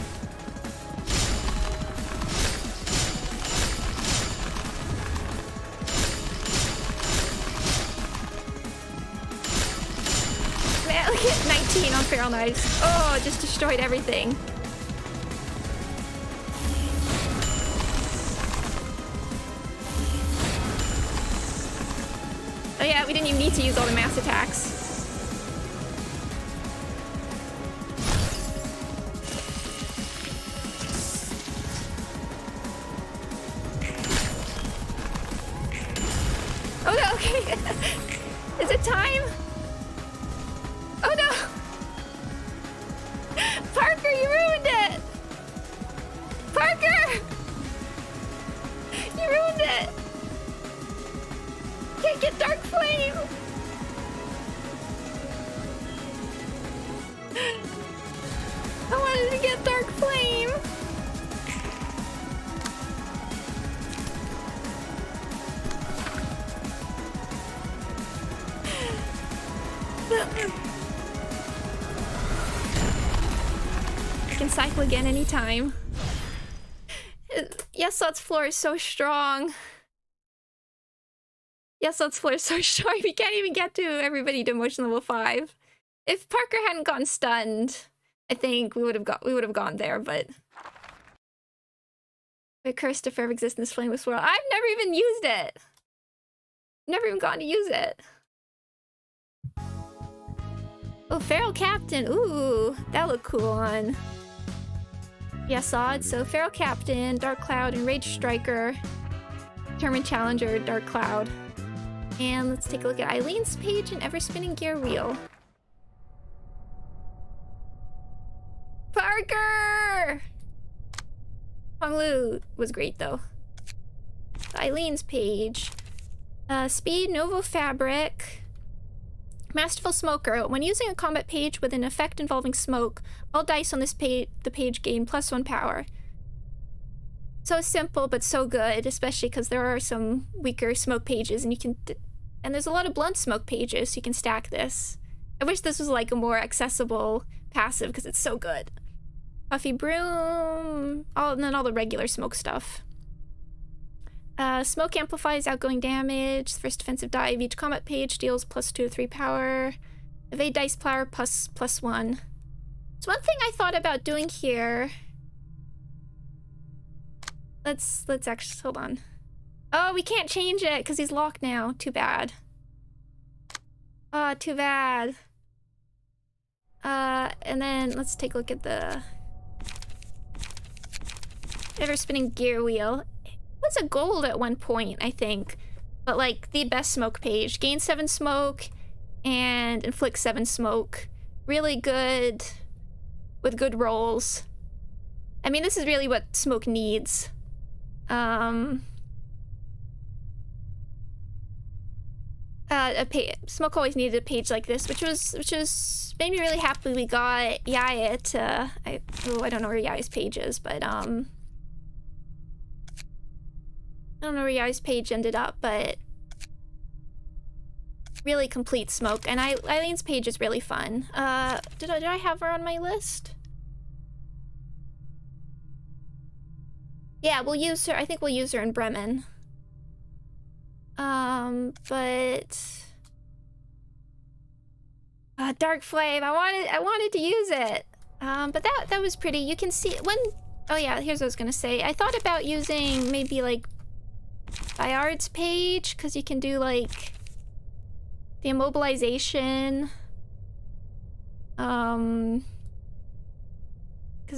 Man, look at 19 on feral knives. Oh, it just destroyed everything. Oh yeah, we didn't even need to use all the mass attacks. Oh no, okay. Is it time? Oh no! Parker, you ruined it! Parker! You ruined it! Can't get Dark Flame! I wanted to get Dark Flame! I can cycle again anytime. Yesot's floor is so strong. Yesot's floor is so strong. We can't even get to everybody to emotion level 5. If Parker hadn't gotten stunned, I think we would have gone there, but we're cursed to forever exist in this flameless world. I've never even used it. Never even gotten to use it. Oh, Feral Captain. Ooh, that looked cool on Yesod. So Feral Captain, Dark Cloud, Enraged Striker, Determined Challenger, Dark Cloud. And let's take a look at Eileen's page and Ever Spinning Gear Wheel. Parker! Honglu was great though. Eileen's page. Speed, Novo Fabric. Masterful Smoker. When using a combat page with an effect involving smoke, all dice on this the page gain +1 power. So simple, but so good, especially because there are some weaker smoke pages, and you can... And there's a lot of blunt smoke pages, so you can stack this. I wish this was like a more accessible passive, because it's so good. Puffy Broom... and then all the regular smoke stuff. Smoke amplifies outgoing damage. First defensive die of each combat page deals +2 to 3 power. Evade dice power +1. So one thing I thought about doing here... Let's actually... Hold on. Oh, we can't change it because he's locked now. Too bad. Too bad. And then let's take a look at the... Ever Spinning Gear Wheel. It was a gold at one point, I think. But like the best smoke page. Gain 7 smoke and inflict 7 smoke. Really good with good rolls. I mean, this is really what smoke needs. Smoke always needed a page like this, which was made me really happy we got Yaya to... I don't know where Yaya's page is, but I don't know where Yaya's page ended up, but really complete smoke. And Eileen's page is really fun. Did I have her on my list? Yeah, we'll use her. I think we'll use her in Bremen. But Dark Flame. I wanted to use it. But that was pretty. You can see when. Oh yeah, here's what I was gonna say. I thought about using maybe like Bayard's page, because you can do like the immobilization. Because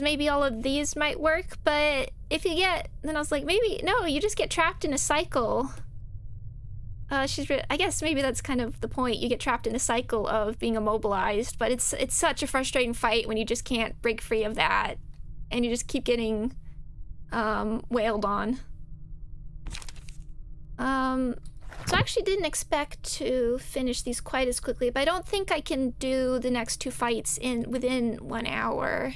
maybe all of these might work, but if you get, then I was like, maybe no, you just get trapped in a cycle. I guess maybe that's kind of the point. You get trapped in a cycle of being immobilized, but it's such a frustrating fight when you just can't break free of that, and you just keep getting wailed on. So I actually didn't expect to finish these quite as quickly, but I don't think I can do the next 2 fights within 1 hour.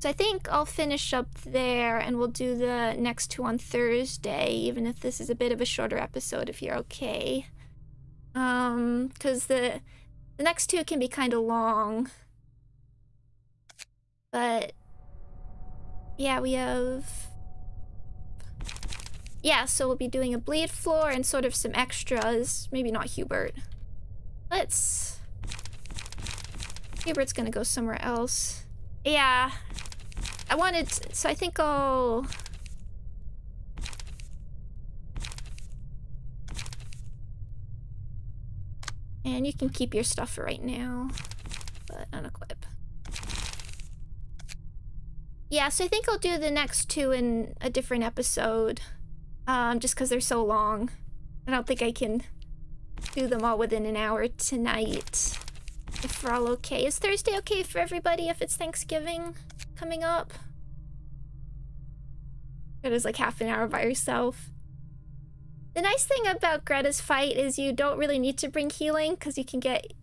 So I think I'll finish up there and we'll do the next two on Thursday, even if this is a bit of a shorter episode, if you're okay. Because the next two can be kind of long. But yeah, we have... Yeah, so we'll be doing a bleed floor and sort of some extras. Maybe not Hubert. Hubert's gonna go somewhere else. Yeah. I wanted... So I think I'll... And you can keep your stuff for right now. But unequip. Yeah, so I think I'll do the next two in a different episode. Just because they're so long. I don't think I can do them all within an hour tonight. If we're all okay. Is Thursday okay for everybody if it's Thanksgiving coming up? It is like half an hour by yourself. The nice thing about Greta's fight is you don't really need to bring healing because you can get...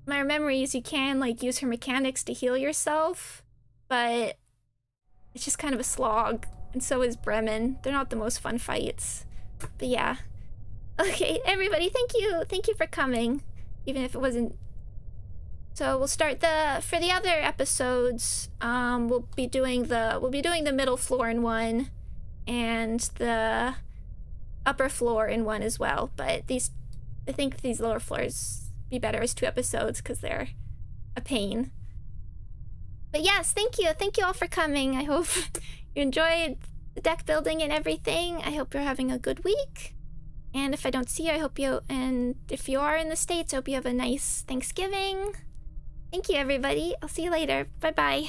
My memory is you can like use her mechanics to heal yourself, but it's just kind of a slog. And so is Bremen. They're not the most fun fights. But yeah. Okay, everybody, thank you. Thank you for coming. Even if it wasn't... So we'll start for the other episodes, we'll be doing the middle floor in one and the upper floor in one as well. But I think these lower floors be better as two episodes because they're a pain. But yes, thank you. Thank you all for coming. I hope you enjoyed the deck building and everything. I hope you're having a good week. And if I don't see you, I hope you, and if you are in the States, I hope you have a nice Thanksgiving. Thank you, everybody. I'll see you later. Bye-bye.